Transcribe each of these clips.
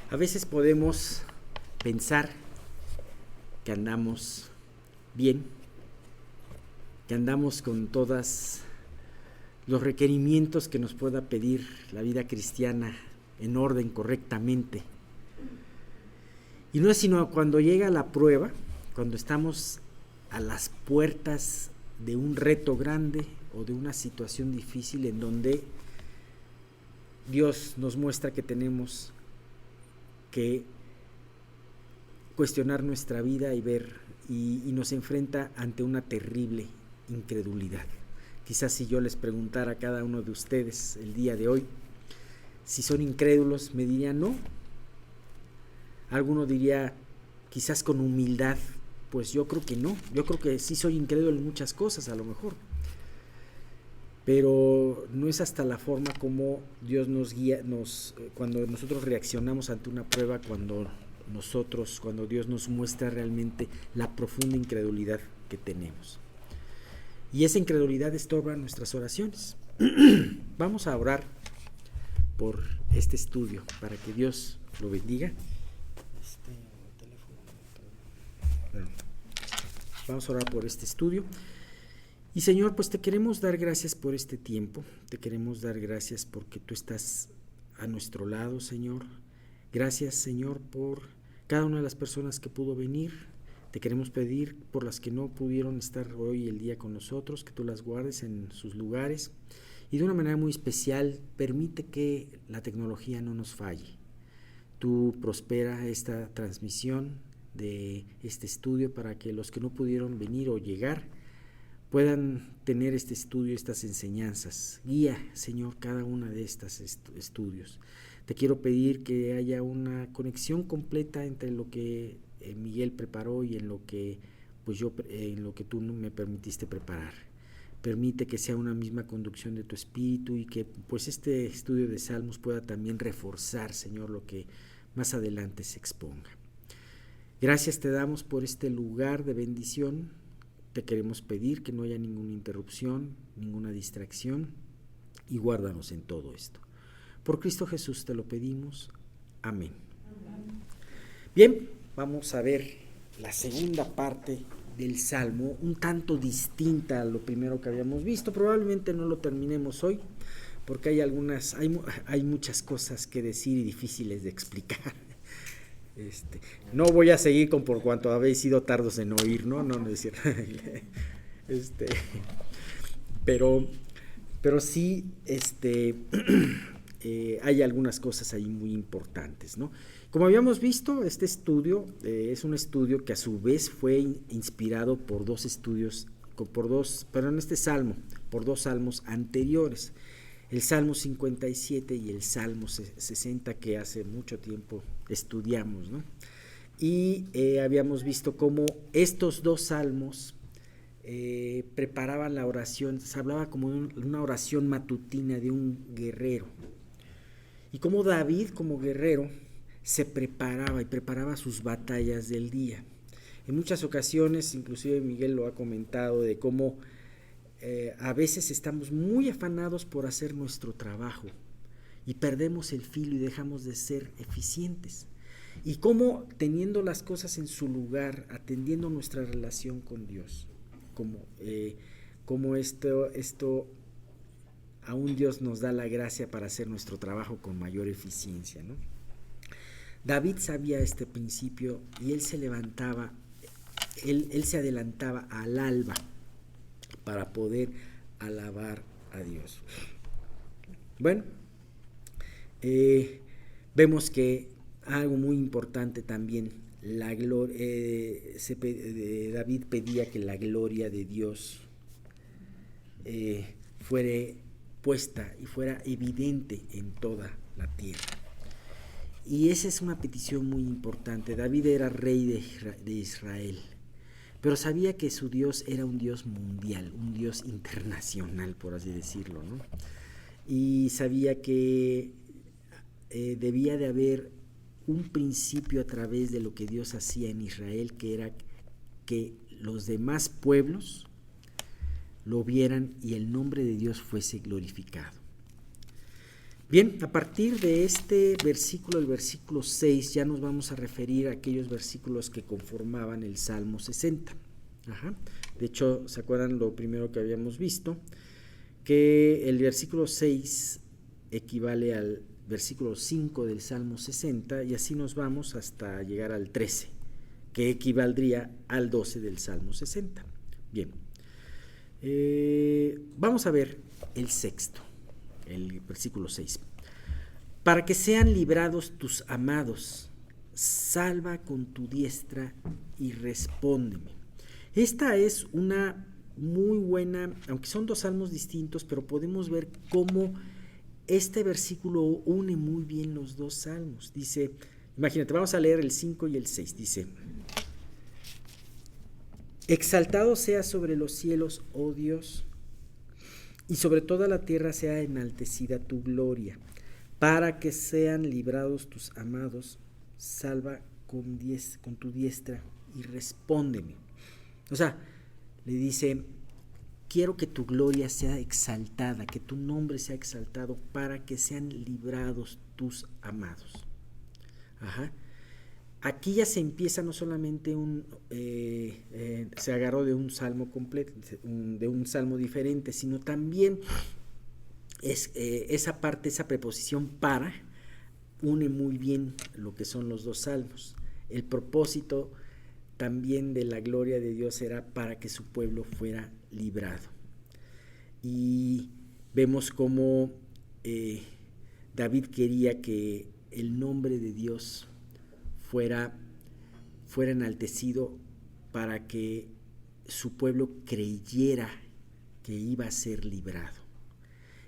A veces podemos pensar que andamos bien, que andamos con todos los requerimientos que nos pueda pedir la vida cristiana en orden correctamente. Y no es sino cuando llega la prueba, cuando estamos a las puertas de un reto grande o de una situación difícil en donde Dios nos muestra que tenemos que cuestionar nuestra vida y ver y nos enfrenta ante una terrible incredulidad. Quizás si yo les preguntara a cada uno de ustedes el día de hoy si son incrédulos, me dirían no. Alguno diría quizás con humildad, pues yo creo que no, yo creo que sí soy incrédulo en muchas cosas a lo mejor, pero no es hasta la forma como Dios nos guía, cuando nosotros reaccionamos ante una prueba, cuando Dios nos muestra realmente la profunda incredulidad que tenemos. Y esa incredulidad estorba nuestras oraciones. Vamos a orar por este estudio para que Dios lo bendiga. Vamos a orar por este estudio. Y Señor, pues te queremos dar gracias por este tiempo, te queremos dar gracias porque tú estás a nuestro lado, Señor. Gracias, Señor, por cada una de las personas que pudo venir. Te queremos pedir por las que no pudieron estar hoy el día con nosotros, que tú las guardes en sus lugares. Y de una manera muy especial, permite que la tecnología no nos falle. Tú prospera esta transmisión de este estudio para que los que no pudieron venir o llegar puedan tener este estudio, estas enseñanzas. Guía, Señor, cada una de estos estudios. Te quiero pedir que haya una conexión completa entre lo que Miguel preparó y en lo que tú me permitiste preparar. Permite que sea una misma conducción de tu espíritu y que pues este estudio de Salmos pueda también reforzar, Señor, lo que más adelante se exponga. Gracias te damos por este lugar de bendición. Te queremos pedir que no haya ninguna interrupción, ninguna distracción y guárdanos en todo esto. Por Cristo Jesús te lo pedimos. Amén. Bien, vamos a ver la segunda parte del Salmo, un tanto distinta a lo primero que habíamos visto. Probablemente no lo terminemos hoy porque hay muchas cosas que decir y difíciles de explicar. No voy a seguir con por cuanto habéis sido tardos en oír, no es cierto. Pero sí, hay algunas cosas ahí muy importantes, ¿no? Como habíamos visto, este estudio es un estudio que a su vez fue inspirado por dos salmos anteriores. El Salmo 57 y el Salmo 60 que hace mucho tiempo estudiamos, ¿no? Y habíamos visto cómo estos dos salmos preparaban la oración, se hablaba como de una oración matutina de un guerrero. Y cómo David como guerrero se preparaba sus batallas del día. En muchas ocasiones, inclusive Miguel lo ha comentado, de cómo a veces estamos muy afanados por hacer nuestro trabajo y perdemos el filo y dejamos de ser eficientes. Y cómo teniendo las cosas en su lugar, atendiendo nuestra relación con Dios, como esto aún Dios nos da la gracia para hacer nuestro trabajo con mayor eficiencia, ¿no? David sabía este principio y él se levantaba, él se adelantaba al alba para poder alabar a Dios. Bueno, vemos que algo muy importante también, David pedía que la gloria de Dios fuera puesta y fuera evidente en toda la tierra. Y esa es una petición muy importante. David era rey de Israel, pero sabía que su Dios era un Dios mundial, un Dios internacional, por así decirlo, ¿no? Y sabía que debía de haber un principio a través de lo que Dios hacía en Israel, que era que los demás pueblos lo vieran y el nombre de Dios fuese glorificado. Bien, a partir de este versículo, el versículo 6, ya nos vamos a referir a aquellos versículos que conformaban el Salmo 60. Ajá. De hecho, ¿se acuerdan lo primero que habíamos visto? Que el versículo 6 equivale al versículo 5 del Salmo 60 y así nos vamos hasta llegar al 13, que equivaldría al 12 del Salmo 60. Bien, vamos a ver el sexto, el versículo 6. Para que sean librados tus amados, salva con tu diestra y respóndeme. Esta es una muy buena, aunque son dos salmos distintos, pero podemos ver cómo este versículo une muy bien los dos salmos. Dice, imagínate, vamos a leer el 5 y el 6. Dice, exaltado sea sobre los cielos, oh Dios, y sobre toda la tierra sea enaltecida tu gloria, para que sean librados tus amados, salva con tu diestra y respóndeme. O sea, le dice, quiero que tu gloria sea exaltada, que tu nombre sea exaltado para que sean librados tus amados. Ajá. Aquí ya se empieza no solamente se agarró de un salmo completo, de un salmo diferente, sino también esa parte, esa preposición para, une muy bien lo que son los dos salmos. El propósito también de la gloria de Dios era para que su pueblo fuera librado. Y vemos cómo David quería que el nombre de Dios fuera enaltecido para que su pueblo creyera que iba a ser librado.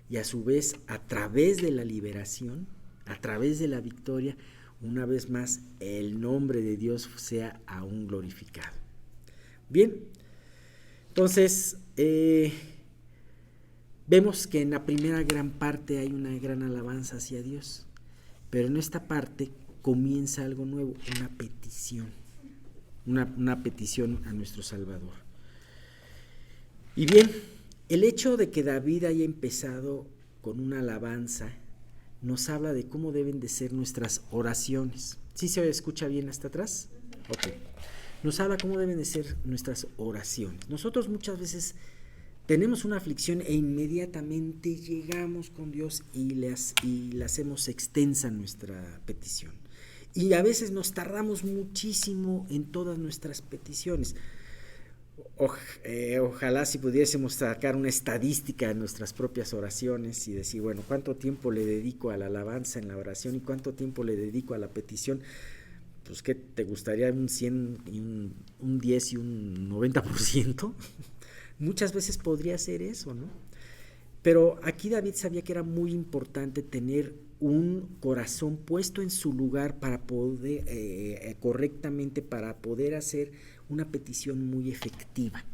Y a su vez, a través de la liberación, a través de la victoria, una vez más, el nombre de Dios sea aún glorificado. Bien, entonces, vemos que en la primera gran parte hay una gran alabanza hacia Dios, pero en esta parte comienza algo nuevo, una petición, una petición a nuestro Salvador. Y bien, el hecho de que David haya empezado con una alabanza nos habla de cómo deben de ser nuestras oraciones. ¿Sí se escucha bien hasta atrás? Ok. Nos habla cómo deben de ser nuestras oraciones. Nosotros muchas veces tenemos una aflicción e inmediatamente llegamos con Dios y le hacemos extensa nuestra petición. Y a veces nos tardamos muchísimo en todas nuestras peticiones. Ojalá si pudiésemos sacar una estadística de nuestras propias oraciones y decir, bueno, ¿cuánto tiempo le dedico a la alabanza en la oración y cuánto tiempo le dedico a la petición? Pues, ¿qué te gustaría? ¿Un 100 y un 10 y un 90%? Muchas veces podría ser eso, ¿no? Pero aquí David sabía que era muy importante tener un corazón puesto en su lugar para poder, correctamente, para poder hacer una petición muy efectiva.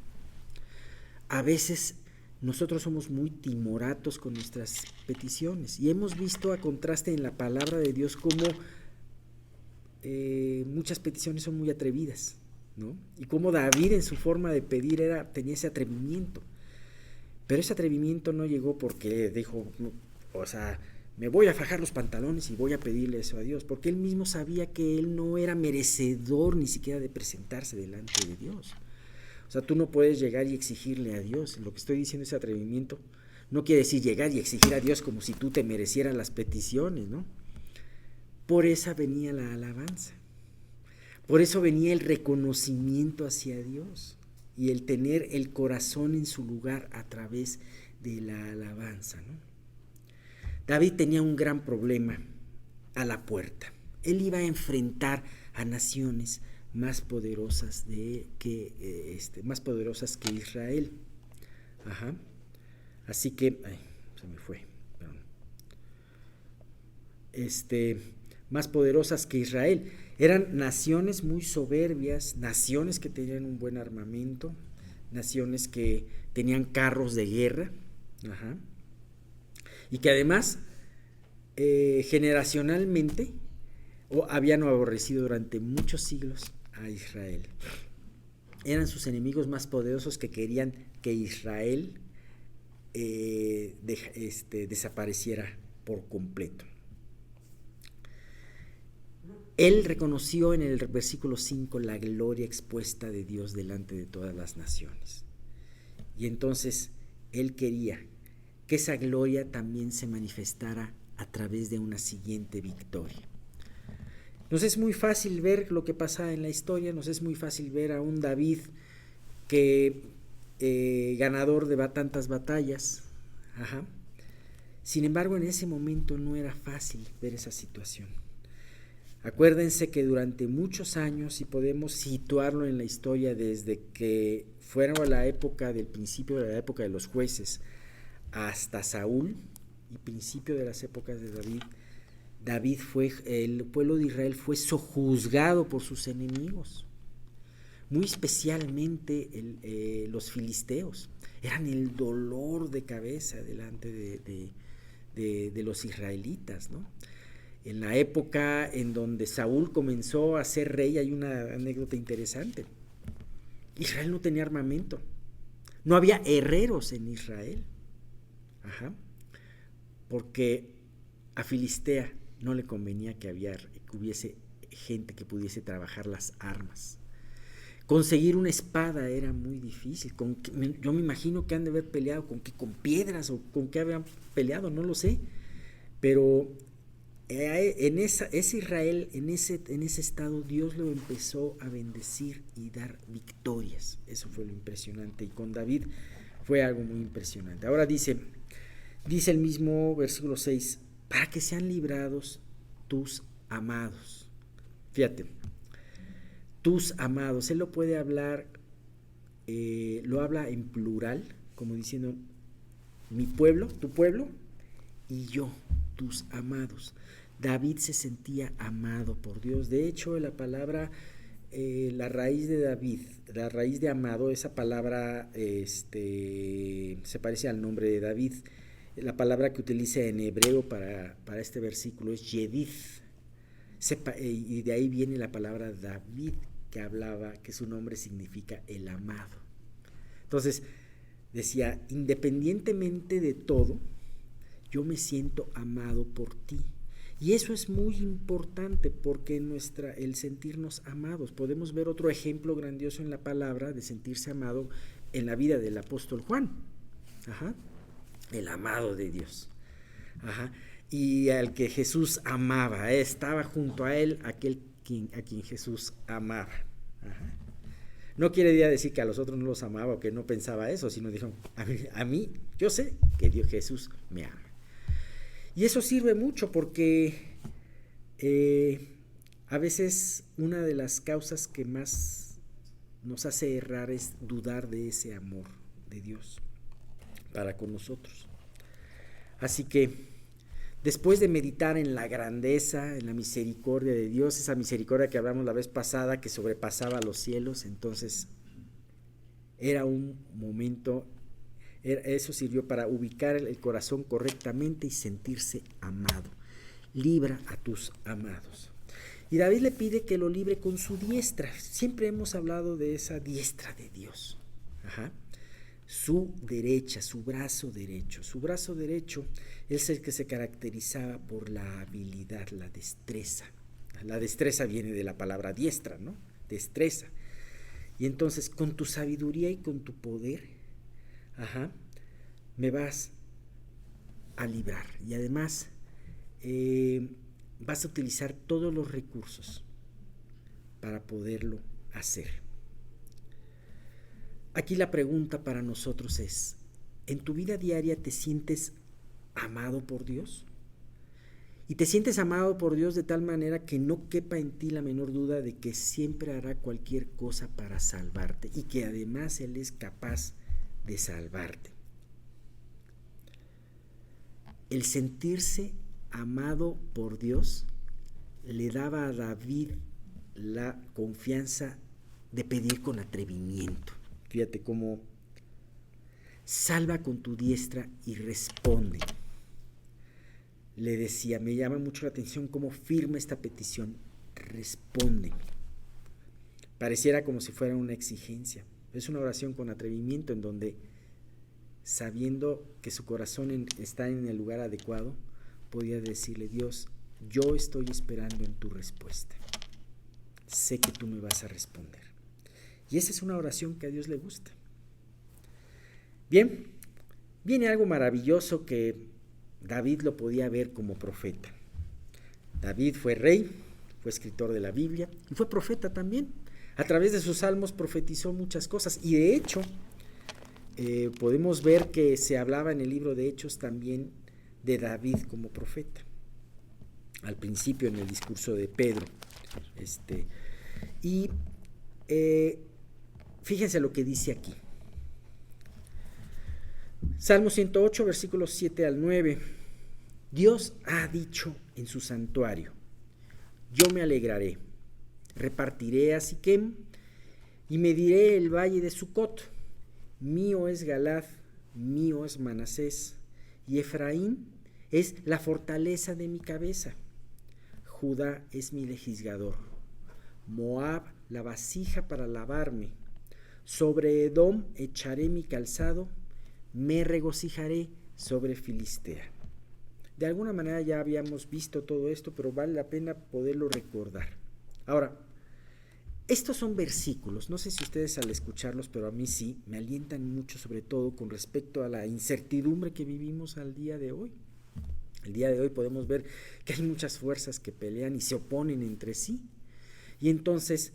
A veces nosotros somos muy timoratos con nuestras peticiones y hemos visto a contraste en la palabra de Dios cómo muchas peticiones son muy atrevidas, ¿no? Y cómo David en su forma de pedir tenía ese atrevimiento. Pero ese atrevimiento no llegó porque dijo, o sea, me voy a fajar los pantalones y voy a pedirle eso a Dios, porque él mismo sabía que él no era merecedor ni siquiera de presentarse delante de Dios. O sea, tú no puedes llegar y exigirle a Dios. Lo que estoy diciendo, ese atrevimiento, no quiere decir llegar y exigir a Dios como si tú te merecieras las peticiones, ¿no? Por esa venía la alabanza. Por eso venía el reconocimiento hacia Dios y el tener el corazón en su lugar a través de la alabanza, ¿no? David tenía un gran problema a la puerta. Él iba a enfrentar a naciones más poderosas más poderosas que Israel. Ajá. Así que, se me fue. Perdón. Más poderosas que Israel. Eran naciones muy soberbias, naciones que tenían un buen armamento, naciones que tenían carros de guerra, ajá, y que además generacionalmente habían aborrecido durante muchos siglos a Israel. Eran sus enemigos más poderosos que querían que Israel desapareciera por completo. Él reconoció en el versículo 5 la gloria expuesta de Dios delante de todas las naciones. Y entonces él quería que esa gloria también se manifestara a través de una siguiente victoria. Nos es muy fácil ver lo que pasa en la historia, nos es muy fácil ver a un David que ganador de tantas batallas. Ajá. Sin embargo, en ese momento no era fácil ver esa situación. Acuérdense que durante muchos años, y podemos situarlo en la historia desde que fuera la época del principio de la época de los jueces hasta Saúl y principio de las épocas de David, el pueblo de Israel fue sojuzgado por sus enemigos, muy especialmente los filisteos. Eran el dolor de cabeza delante de los israelitas, ¿no? En la época en donde Saúl comenzó a ser rey, hay una anécdota interesante. Israel no tenía armamento, no había herreros en Israel. Ajá. Porque a Filistea no le convenía que hubiese gente que pudiese trabajar las armas. Conseguir una espada era muy difícil. Yo me imagino que han de haber peleado con piedras o con qué habían peleado, no lo sé. Pero ese Israel, en ese estado, Dios lo empezó a bendecir y dar victorias. Eso fue lo impresionante. Y con David fue algo muy impresionante. Ahora dice el mismo versículo 6, para que sean librados tus amados. Fíjate, tus amados. Él lo puede hablar, lo habla en plural, como diciendo mi pueblo, tu pueblo, y yo, tus amados. David se sentía amado por Dios. De hecho, la palabra, la raíz de David, la raíz de amado, esa palabra se parece al nombre de David. La palabra que utiliza en hebreo para este versículo es Yedith. Y de ahí viene la palabra David, que su nombre significa el amado. Entonces, decía, independientemente de todo, yo me siento amado por ti. Y eso es muy importante porque el sentirnos amados. Podemos ver otro ejemplo grandioso en la palabra de sentirse amado en la vida del apóstol Juan. Ajá. El amado de Dios. Ajá. Y al que Jesús amaba, estaba junto a él a quien Jesús amaba. Ajá. No quiere decir que a los otros no los amaba o que no pensaba eso, sino dijo, a mí yo sé que Jesús me ama. Y eso sirve mucho porque a veces una de las causas que más nos hace errar es dudar de ese amor de Dios para con nosotros. Así que después de meditar en la grandeza, en la misericordia de Dios, esa misericordia que hablamos la vez pasada, que sobrepasaba los cielos, entonces era un momento, eso sirvió para ubicar el corazón correctamente y sentirse amado. Libra a tus amados. Y David le pide que lo libre con su diestra. Siempre hemos hablado de esa diestra de Dios. Ajá. Su derecha, su brazo derecho. Su brazo derecho es el que se caracterizaba por la habilidad, la destreza. La destreza viene de la palabra diestra, ¿no? Destreza. Y entonces, con tu sabiduría y con tu poder, me vas a librar. Y además, vas a utilizar todos los recursos para poderlo hacer. Aquí la pregunta para nosotros es, ¿en tu vida diaria te sientes amado por Dios? Y te sientes amado por Dios de tal manera que no quepa en ti la menor duda de que siempre hará cualquier cosa para salvarte y que además Él es capaz de salvarte. El sentirse amado por Dios le daba a David la confianza de pedir con atrevimiento. Fíjate cómo salva con tu diestra y responde. Le decía, me llama mucho la atención cómo firma esta petición, responde. Pareciera como si fuera una exigencia. Es una oración con atrevimiento en donde, sabiendo que su corazón está en el lugar adecuado, podía decirle: Dios, yo estoy esperando en tu respuesta. Sé que tú me vas a responder. Y esa es una oración que a Dios le gusta. Bien, viene algo maravilloso que David lo podía ver como profeta. David fue rey, fue escritor de la Biblia y fue profeta también. A través de sus salmos profetizó muchas cosas y de hecho podemos ver que se hablaba en el libro de Hechos también de David como profeta. Al principio en el discurso de Pedro. Fíjense lo que dice aquí. Salmo 108, versículos 7 al 9. Dios ha dicho en su santuario: yo me alegraré, repartiré a Siquem y mediré el valle de Sucot. Mío es Galaad, mío es Manasés, y Efraín es la fortaleza de mi cabeza. Judá es mi legislador, Moab la vasija para lavarme. Sobre Edom echaré mi calzado, me regocijaré sobre Filistea. De alguna manera ya habíamos visto todo esto, pero vale la pena poderlo recordar. Ahora, estos son versículos, no sé si ustedes al escucharlos, pero a mí sí, me alientan mucho, sobre todo con respecto a la incertidumbre que vivimos al día de hoy. El día de hoy podemos ver que hay muchas fuerzas que pelean y se oponen entre sí. Y entonces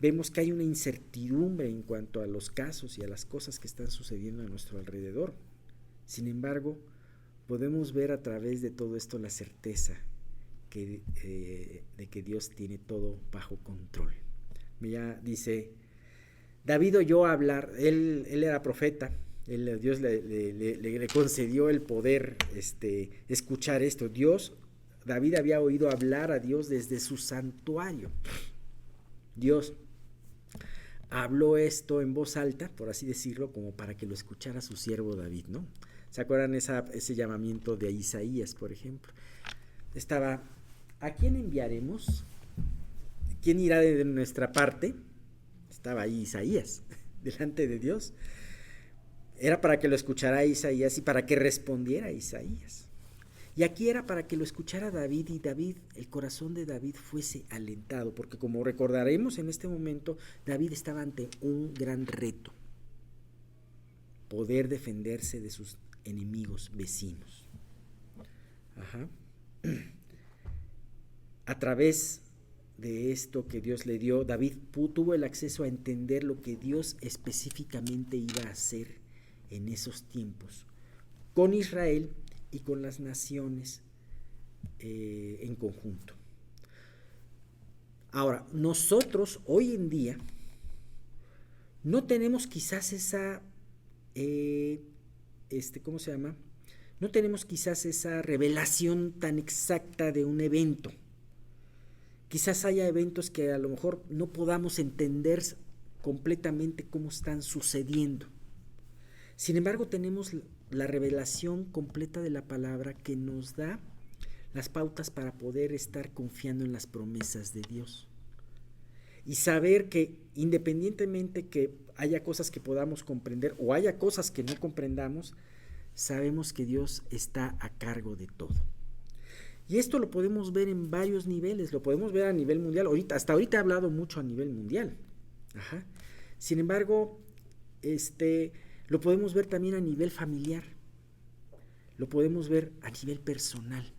vemos que hay una incertidumbre en cuanto a los casos y a las cosas que están sucediendo a nuestro alrededor. Sin embargo, podemos ver a través de todo esto la certeza de que Dios tiene todo bajo control. Ya dice, David oyó hablar, él era profeta, Dios le concedió el poder escuchar esto. David había oído hablar a Dios desde su santuario. Dios habló esto en voz alta, por así decirlo, como para que lo escuchara su siervo David, ¿no? ¿Se acuerdan ese llamamiento de Isaías, por ejemplo? Estaba: ¿a quién enviaremos? ¿Quién irá de nuestra parte? Estaba ahí Isaías, delante de Dios. Era para que lo escuchara Isaías y para que respondiera Isaías. Y aquí era para que lo escuchara David, y el corazón de David fuese alentado, porque como recordaremos en este momento, David estaba ante un gran reto: poder defenderse de sus enemigos vecinos. A través de esto que Dios le dio, David tuvo el acceso a entender lo que Dios específicamente iba a hacer en esos tiempos con Israel y con las naciones en conjunto. Ahora, nosotros hoy en día no tenemos quizás esa no tenemos quizás esa revelación tan exacta de un evento. Quizás haya eventos que a lo mejor no podamos entender completamente cómo están sucediendo. Sin embargo, tenemos la revelación completa de la palabra que nos da las pautas para poder estar confiando en las promesas de Dios. Y saber que independientemente que haya cosas que podamos comprender o haya cosas que no comprendamos, sabemos que Dios está a cargo de todo. Y esto lo podemos ver en varios niveles, lo podemos ver a nivel mundial. Hasta ahorita he hablado mucho a nivel mundial. Sin embargo, lo podemos ver también a nivel familiar, lo podemos ver a nivel personal.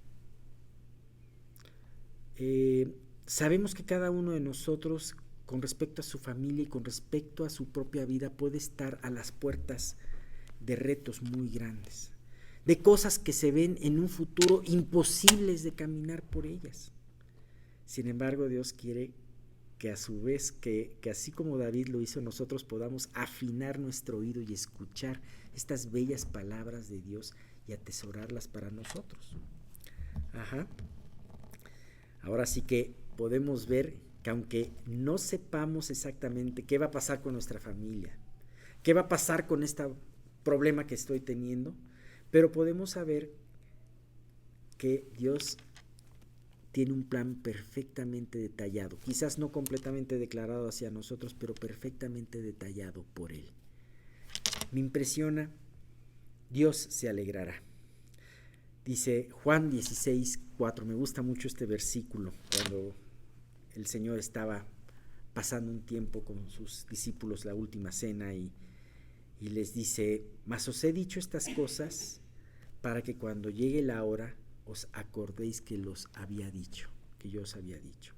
Sabemos que cada uno de nosotros, con respecto a su familia y con respecto a su propia vida, puede estar a las puertas de retos muy grandes, de cosas que se ven en un futuro imposibles de caminar por ellas. Sin embargo, Dios quiere que a su vez, que así como David lo hizo, nosotros podamos afinar nuestro oído y escuchar estas bellas palabras de Dios y atesorarlas para nosotros. Ahora sí que podemos ver que aunque no sepamos exactamente qué va a pasar con nuestra familia, qué va a pasar con este problema que estoy teniendo, pero podemos saber que Dios tiene un plan perfectamente detallado, quizás no completamente declarado hacia nosotros, pero perfectamente detallado por Él. Me impresiona, Dios se alegrará. Dice Juan 16:4, me gusta mucho este versículo, cuando el Señor estaba pasando un tiempo con sus discípulos, la última cena, y les dice: mas os he dicho estas cosas para que cuando llegue la hora os acordéis que los había dicho, que yo os había dicho.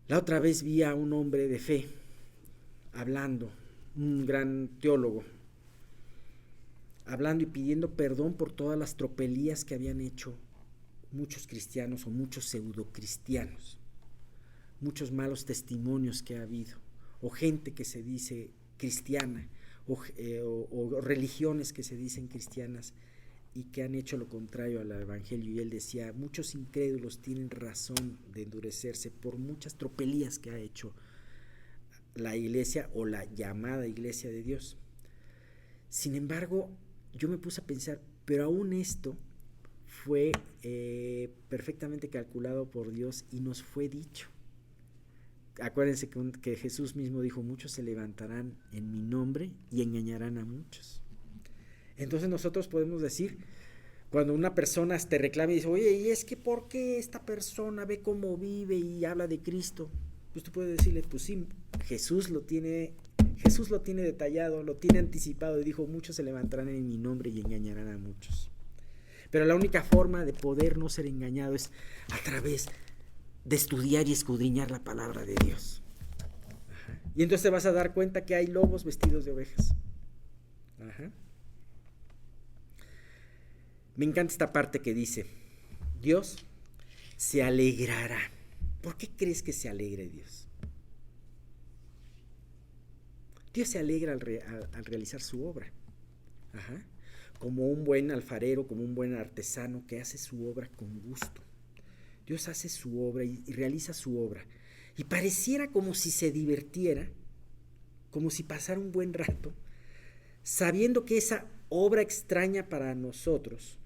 La otra vez vi a un hombre de fe hablando, un gran teólogo, hablando y pidiendo perdón por todas las tropelías que habían hecho muchos cristianos o muchos pseudocristianos, muchos malos testimonios que ha habido, o gente que se dice cristiana, o religiones que se dicen cristianas y que han hecho lo contrario al evangelio. Y él decía: muchos incrédulos tienen razón de endurecerse por muchas tropelías que ha hecho la iglesia o la llamada iglesia de Dios. Sin embargo, yo me puse a pensar, pero aún esto fue perfectamente calculado por Dios y nos fue dicho. Acuérdense que Jesús mismo dijo: muchos se levantarán en mi nombre y engañarán a muchos. Entonces nosotros podemos decir, cuando una persona te reclama y dice: oye, ¿y es que por qué esta persona ve cómo vive y habla de Cristo? Pues tú puedes decirle: pues sí, Jesús lo tiene detallado, lo tiene anticipado, y dijo: muchos se levantarán en mi nombre y engañarán a muchos. Pero la única forma de poder no ser engañado es a través de estudiar y escudriñar la palabra de Dios. Ajá. Y entonces te vas a dar cuenta que hay lobos vestidos de ovejas. Ajá. Me encanta esta parte que dice: Dios se alegrará. ¿Por qué crees que se alegre Dios? Dios se alegra al realizar su obra. Ajá. Como un buen alfarero, como un buen artesano que hace su obra con gusto. Dios hace su obra y realiza su obra. Y pareciera como si se divirtiera, como si pasara un buen rato, sabiendo que esa obra extraña para nosotros,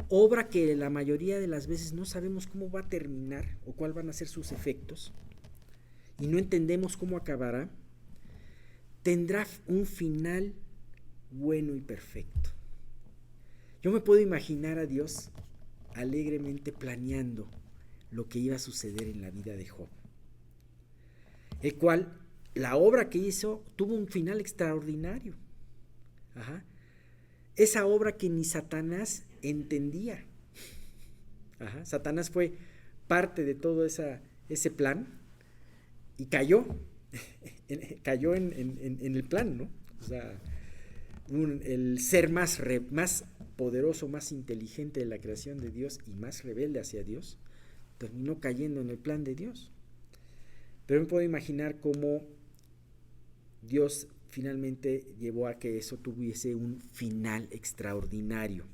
obra que la mayoría de las veces no sabemos cómo va a terminar o cuáles van a ser sus efectos, y no entendemos cómo acabará, tendrá un final bueno y perfecto. Yo me puedo imaginar a Dios alegremente planeando lo que iba a suceder en la vida de Job, el cual, la obra que hizo tuvo un final extraordinario. Ajá. Esa obra que ni Satanás entendía. Ajá. Satanás fue parte de todo ese plan y cayó en el plan, ¿no? O sea, el ser más poderoso, más inteligente de la creación de Dios y más rebelde hacia Dios, terminó cayendo en el plan de Dios. Pero me puedo imaginar cómo Dios finalmente llevó a que eso tuviese un final extraordinario.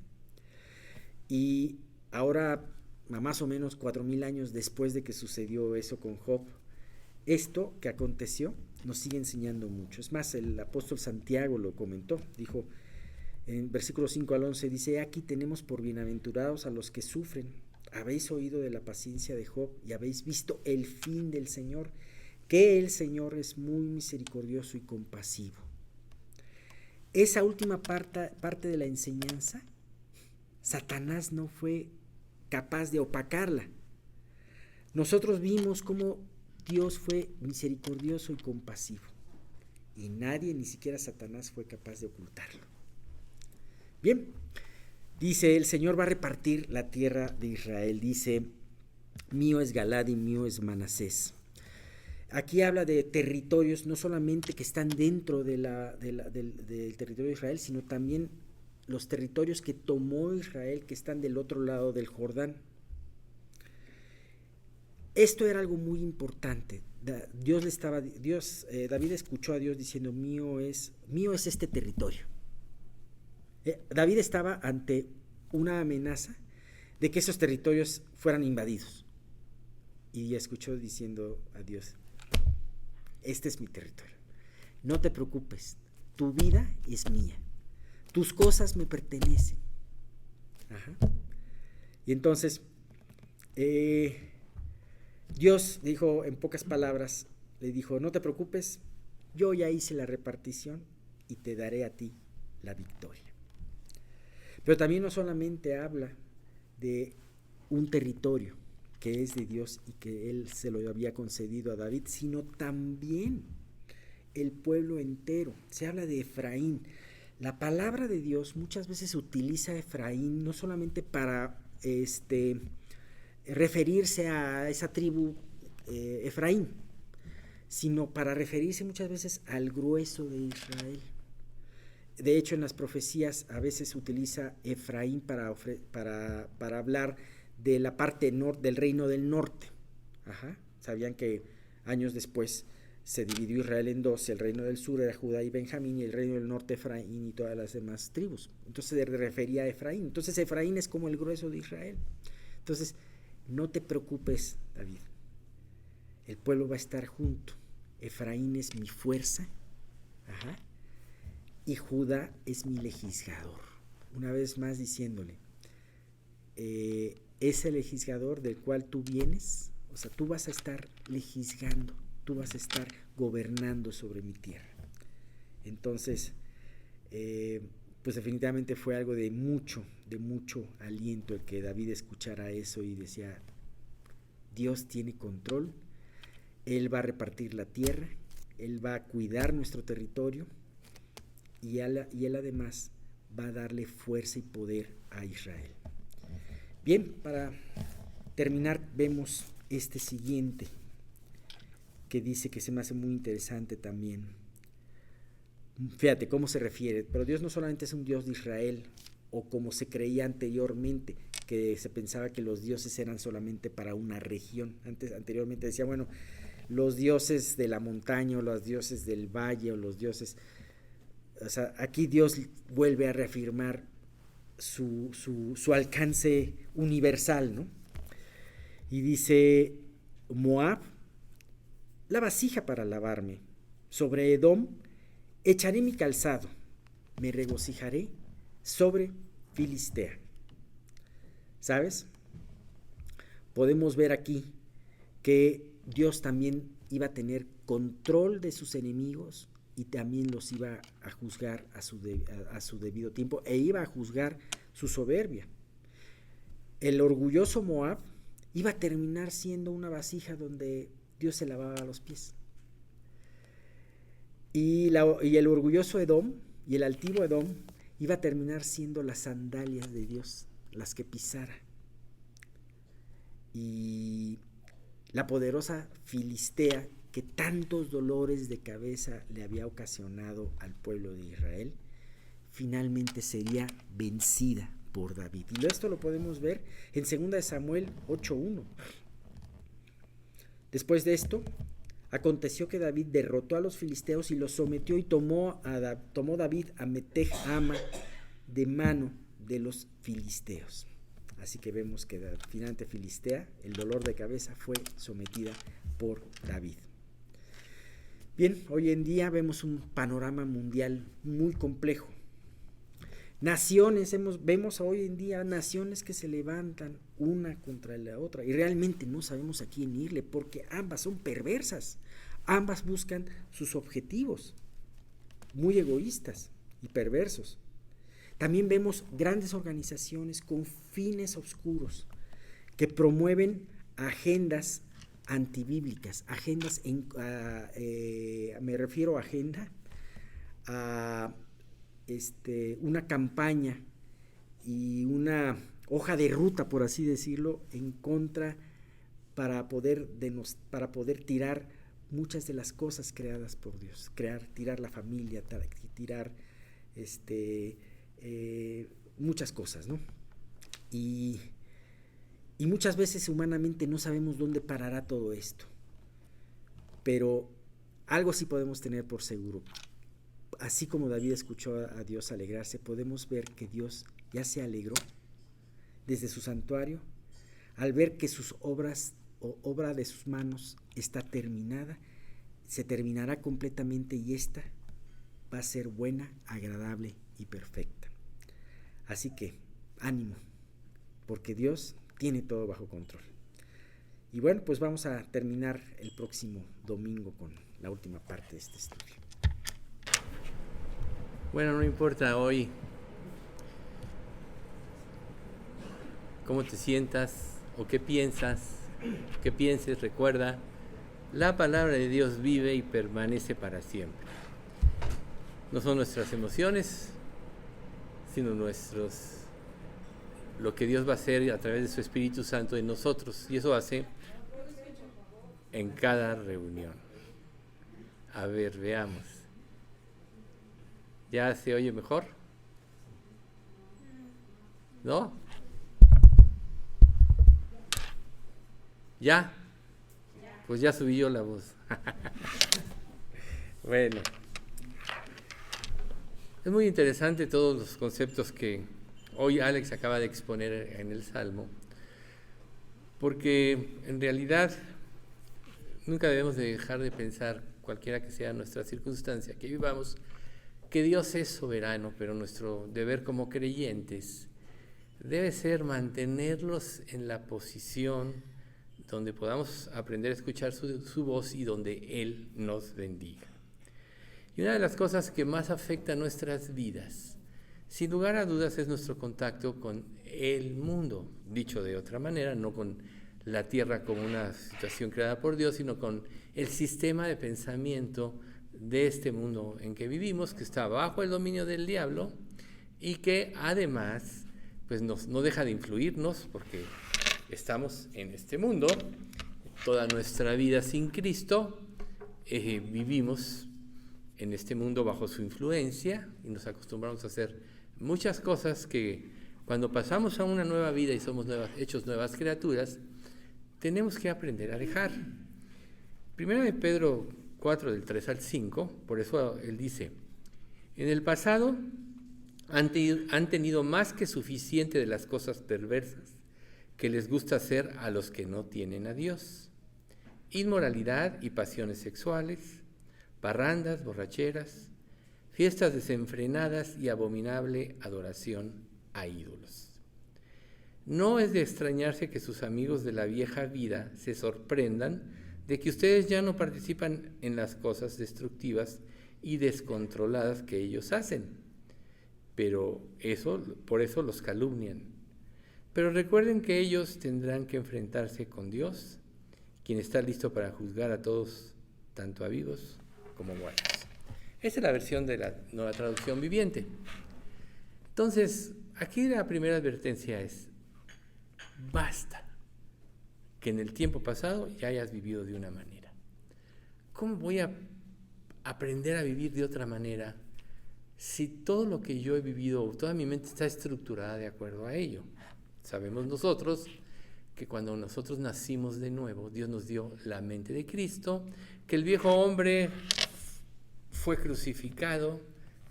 Y ahora, a más o menos 4,000 años después de que sucedió eso con Job, esto que aconteció nos sigue enseñando mucho. Es más, el apóstol Santiago lo comentó, dijo en versículos 5 al 11, dice: aquí tenemos por bienaventurados a los que sufren. Habéis oído de la paciencia de Job y habéis visto el fin del Señor, que el Señor es muy misericordioso y compasivo. Esa última parte de la enseñanza, Satanás no fue capaz de opacarla. Nosotros vimos cómo Dios fue misericordioso y compasivo, y nadie, ni siquiera Satanás, fue capaz de ocultarlo. Bien, dice: el Señor va a repartir la tierra de Israel. Dice: mío es Galad y mío es Manasés. Aquí habla de territorios, no solamente que están dentro del territorio de Israel, sino también los territorios que tomó Israel, que están del otro lado del Jordán. Esto era algo muy importante. David escuchó a Dios diciendo: mío es este territorio. David estaba ante una amenaza de que esos territorios fueran invadidos. Y escuchó diciendo a Dios: este es mi territorio. No te preocupes, tu vida es mía. Tus cosas me pertenecen. Ajá. Y entonces, Dios dijo, en pocas palabras, le dijo: no te preocupes, yo ya hice la repartición y te daré a ti la victoria. Pero también no solamente habla de un territorio que es de Dios y que Él se lo había concedido a David, sino también el pueblo entero. Se habla de Efraín. La palabra de Dios muchas veces utiliza a Efraín no solamente para referirse a esa tribu Efraín, sino para referirse muchas veces al grueso de Israel. De hecho, en las profecías a veces se utiliza Efraín para hablar de la parte del reino del norte. Ajá. Sabían que años después se dividió Israel en dos, el reino del sur era Judá y Benjamín, y el reino del norte Efraín y todas las demás tribus. Entonces se refería a Efraín. Entonces Efraín es como el grueso de Israel. Entonces, no te preocupes, David. El pueblo va a estar junto. Efraín es mi fuerza. Ajá. Y Judá es mi legislador. Una vez más diciéndole, ese legislador del cual tú vienes, o sea, tú vas a estar legislando, tú vas a estar gobernando sobre mi tierra. Entonces, pues definitivamente fue algo de mucho aliento el que David escuchara eso y decía, Dios tiene control, Él va a repartir la tierra, Él va a cuidar nuestro territorio y Él además va a darle fuerza y poder a Israel. Bien, para terminar vemos este siguiente que dice que se me hace muy interesante también. Fíjate cómo se refiere, pero Dios no solamente es un Dios de Israel, o como se creía anteriormente, que se pensaba que los dioses eran solamente para una región. Anteriormente decía, bueno, los dioses de la montaña, o los dioses del valle, o los dioses... O sea, aquí Dios vuelve a reafirmar su alcance universal, ¿no? Y dice, Moab, la vasija para lavarme, sobre Edom echaré mi calzado, me regocijaré sobre Filistea. ¿Sabes? Podemos ver aquí que Dios también iba a tener control de sus enemigos y también los iba a juzgar a su debido tiempo e iba a juzgar su soberbia. El orgulloso Moab iba a terminar siendo una vasija donde Dios se lavaba los pies. Y el orgulloso Edom y el altivo Edom iba a terminar siendo las sandalias de Dios, las que pisara. Y la poderosa Filistea, que tantos dolores de cabeza le había ocasionado al pueblo de Israel, finalmente sería vencida por David. Y esto lo podemos ver en 2 Samuel 8:1. Después de esto, aconteció que David derrotó a los filisteos y los sometió, y tomó David a Meteg Ama de mano de los filisteos. Así que vemos que finalmente Filistea, el dolor de cabeza, fue sometida por David. Bien, hoy en día vemos un panorama mundial muy complejo. Vemos hoy en día naciones que se levantan una contra la otra y realmente no sabemos a quién irle porque ambas son perversas, ambas buscan sus objetivos, muy egoístas y perversos. También vemos grandes organizaciones con fines oscuros que promueven agendas antibíblicas, me refiero a agenda a una campaña y una hoja de ruta, por así decirlo, en contra para poder tirar muchas de las cosas creadas por Dios, tirar la familia, tirar muchas cosas, ¿no? Y muchas veces humanamente no sabemos dónde parará todo esto, pero algo sí podemos tener por seguro. Así como David escuchó a Dios alegrarse, podemos ver que Dios ya se alegró desde su santuario al ver que sus obras o obra de sus manos está terminada, se terminará completamente y esta va a ser buena, agradable y perfecta. Así que ánimo, porque Dios tiene todo bajo control. Y bueno, pues vamos a terminar el próximo domingo con la última parte de este estudio. Bueno, no importa hoy cómo te sientas o qué piensas, qué pienses, recuerda, la palabra de Dios vive y permanece para siempre. No son nuestras emociones, sino lo que Dios va a hacer a través de su Espíritu Santo en nosotros, y eso hace en cada reunión. A ver, veamos. ¿Ya se oye mejor? ¿No? ¿Ya? Pues ya subí yo la voz. Bueno. Es muy interesante todos los conceptos que hoy Alex acaba de exponer en el Salmo, porque en realidad nunca debemos de dejar de pensar, cualquiera que sea nuestra circunstancia que vivamos, que Dios es soberano, pero nuestro deber como creyentes debe ser mantenerlos en la posición donde podamos aprender a escuchar su voz y donde Él nos bendiga. Y una de las cosas que más afecta a nuestras vidas, sin lugar a dudas, es nuestro contacto con el mundo. Dicho de otra manera, no con la tierra como una situación creada por Dios, sino con el sistema de pensamiento de este mundo en que vivimos, que está bajo el dominio del diablo y que además pues no deja de influirnos, porque estamos en este mundo, toda nuestra vida sin Cristo, vivimos en este mundo bajo su influencia y nos acostumbramos a hacer muchas cosas que cuando pasamos a una nueva vida y somos hechos nuevas criaturas, tenemos que aprender a dejar. Primero de Pedro 4, del 3 al 5, por eso él dice: en el pasado han tenido más que suficiente de las cosas perversas que les gusta hacer a los que no tienen a Dios: inmoralidad y pasiones sexuales, parrandas, borracheras, fiestas desenfrenadas y abominable adoración a ídolos. No es de extrañarse que sus amigos de la vieja vida se sorprendan de que ustedes ya no participan en las cosas destructivas y descontroladas que ellos hacen, pero por eso los calumnian. Pero recuerden que ellos tendrán que enfrentarse con Dios, quien está listo para juzgar a todos, tanto a vivos como muertos. Esa es la versión de la Nueva Traducción Viviente. Entonces, aquí la primera advertencia es: basta que en el tiempo pasado ya hayas vivido de una manera. ¿Cómo voy a aprender a vivir de otra manera si todo lo que yo he vivido, toda mi mente está estructurada de acuerdo a ello? Sabemos nosotros que cuando nosotros nacimos de nuevo, Dios nos dio la mente de Cristo, que el viejo hombre fue crucificado,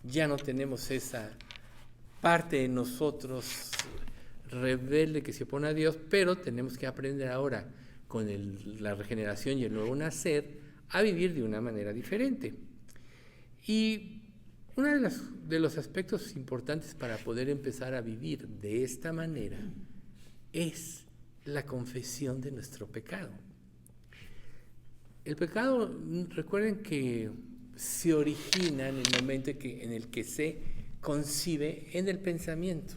ya no tenemos esa parte de nosotros rebelde que se opone a Dios, pero tenemos que aprender ahora, con la regeneración y el nuevo nacer, a vivir de una manera diferente. Y uno de los aspectos importantes para poder empezar a vivir de esta manera es la confesión de nuestro pecado. El pecado, recuerden que se origina en el momento en el que se concibe en el pensamiento.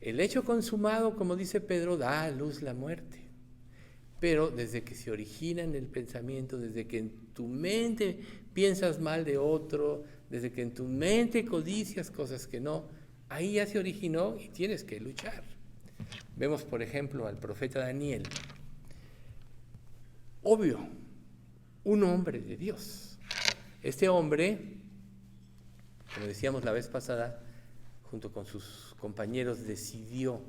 El hecho consumado, como dice Pedro, da a luz la muerte. Pero desde que se origina en el pensamiento, desde que en tu mente piensas mal de otro, desde que en tu mente codicias cosas que no, ahí ya se originó y tienes que luchar. Vemos, por ejemplo, al profeta Daniel. Obvio, un hombre de Dios. Este hombre, como decíamos la vez pasada, junto con sus compañeros decidió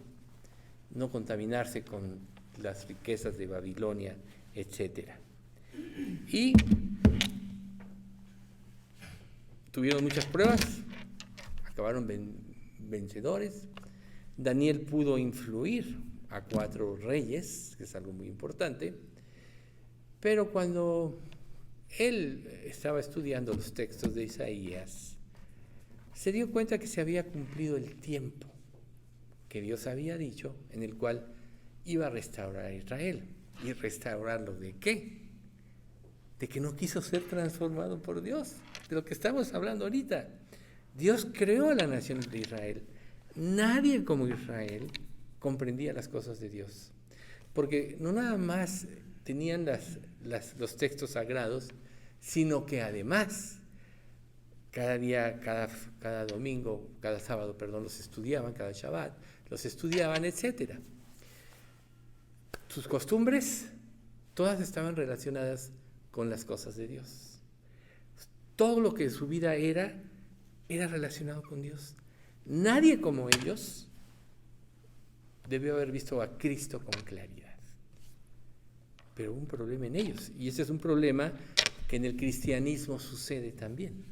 no contaminarse con las riquezas de Babilonia, etc. Y tuvieron muchas pruebas, acabaron vencedores. Daniel pudo influir a 4 reyes, que es algo muy importante, pero cuando él estaba estudiando los textos de Isaías, se dio cuenta que se había cumplido el tiempo que Dios había dicho, en el cual iba a restaurar a Israel. ¿Y restaurarlo de qué? De que no quiso ser transformado por Dios, de lo que estamos hablando ahorita. Dios creó a la nación de Israel. Nadie como Israel comprendía las cosas de Dios. Porque no nada más tenían los textos sagrados, sino que además cada día, cada domingo, cada sábado, los estudiaban, cada Shabbat, los estudiaban, etc. Sus costumbres, todas estaban relacionadas con las cosas de Dios. Todo lo que en su vida era relacionado con Dios. Nadie como ellos debió haber visto a Cristo con claridad. Pero hubo un problema en ellos, y ese es un problema que en el cristianismo sucede también.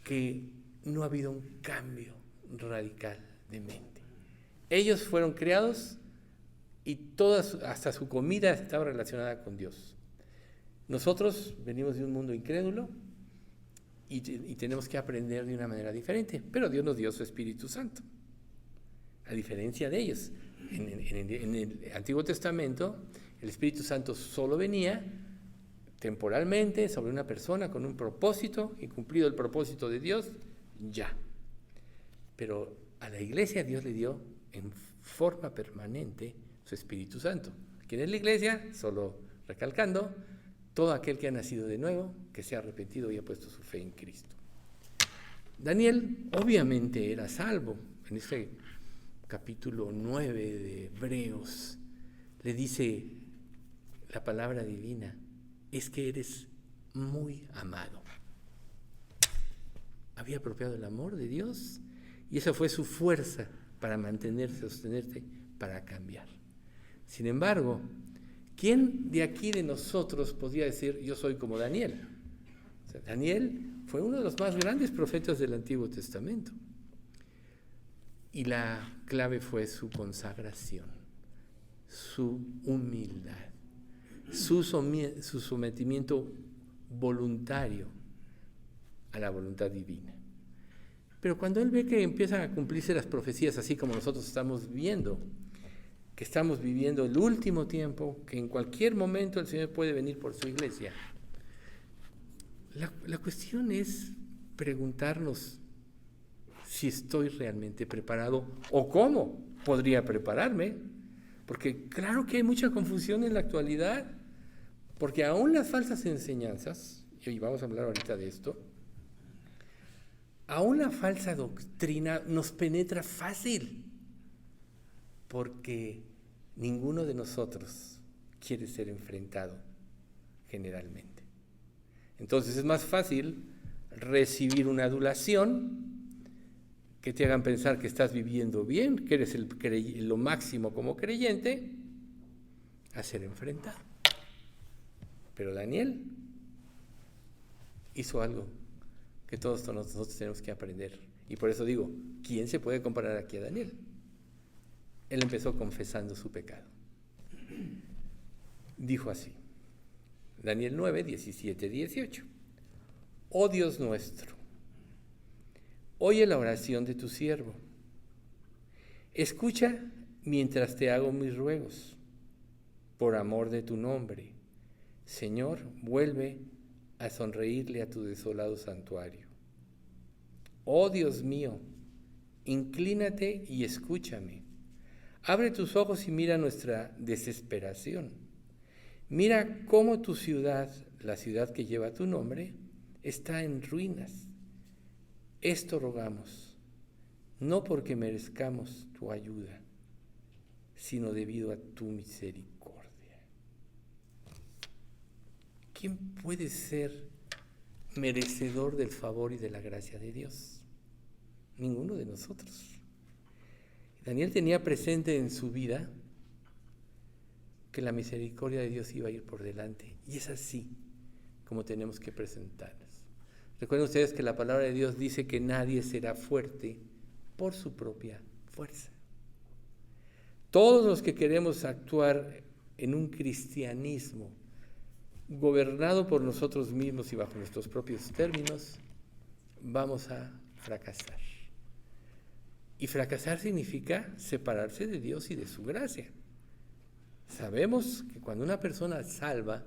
Que no ha habido un cambio radical de mente. Ellos fueron creados y hasta su comida estaba relacionada con Dios. Nosotros venimos de un mundo incrédulo y tenemos que aprender de una manera diferente, pero Dios nos dio su Espíritu Santo. A diferencia de ellos, en el Antiguo Testamento, el Espíritu Santo solo venía temporalmente sobre una persona con un propósito, y cumplido el propósito de Dios, ya. Pero a la iglesia Dios le dio en forma permanente su Espíritu Santo. ¿Quién es la iglesia? Solo recalcando, todo aquel que ha nacido de nuevo, que se ha arrepentido y ha puesto su fe en Cristo. Daniel obviamente era salvo. En este capítulo 9 de Hebreos le dice la palabra divina, es que eres muy amado. Había apropiado el amor de Dios y esa fue su fuerza para mantenerse, sostenerse, para cambiar. Sin embargo, ¿quién de aquí de nosotros podría decir yo soy como Daniel? O sea, Daniel fue uno de los más grandes profetas del Antiguo Testamento. Y la clave fue su consagración, su humildad, su sometimiento voluntario a la voluntad divina. Pero cuando él ve que empiezan a cumplirse las profecías, así como nosotros estamos viendo, que estamos viviendo el último tiempo, que en cualquier momento el Señor puede venir por su iglesia, la cuestión es preguntarnos si estoy realmente preparado o cómo podría prepararme, porque claro que hay mucha confusión en la actualidad, porque aún las falsas enseñanzas, y vamos a hablar ahorita de esto, aún la falsa doctrina nos penetra fácil, porque ninguno de nosotros quiere ser enfrentado generalmente. Entonces es más fácil recibir una adulación que te hagan pensar que estás viviendo bien, que eres lo máximo como creyente, a ser enfrentado. Pero Daniel hizo algo que todos nosotros tenemos que aprender. Y por eso digo, ¿quién se puede comparar aquí a Daniel? Él empezó confesando su pecado. Dijo así, Daniel 9, 17, 18. Oh Dios nuestro, oye la oración de tu siervo. Escucha mientras te hago mis ruegos, por amor de tu nombre. Señor, vuelve a sonreírle a tu desolado santuario. Oh Dios mío, inclínate y escúchame. Abre tus ojos y mira nuestra desesperación. Mira cómo tu ciudad, la ciudad que lleva tu nombre, está en ruinas. Esto rogamos, no porque merezcamos tu ayuda, sino debido a tu misericordia. ¿Quién puede ser merecedor del favor y de la gracia de Dios? Ninguno de nosotros. Daniel tenía presente en su vida que la misericordia de Dios iba a ir por delante, y es así como tenemos que presentarnos. Recuerden ustedes que la palabra de Dios dice que nadie será fuerte por su propia fuerza. Todos los que queremos actuar en un cristianismo gobernado por nosotros mismos y bajo nuestros propios términos, vamos a fracasar. Y fracasar significa separarse de Dios y de su gracia. Sabemos que cuando una persona salva,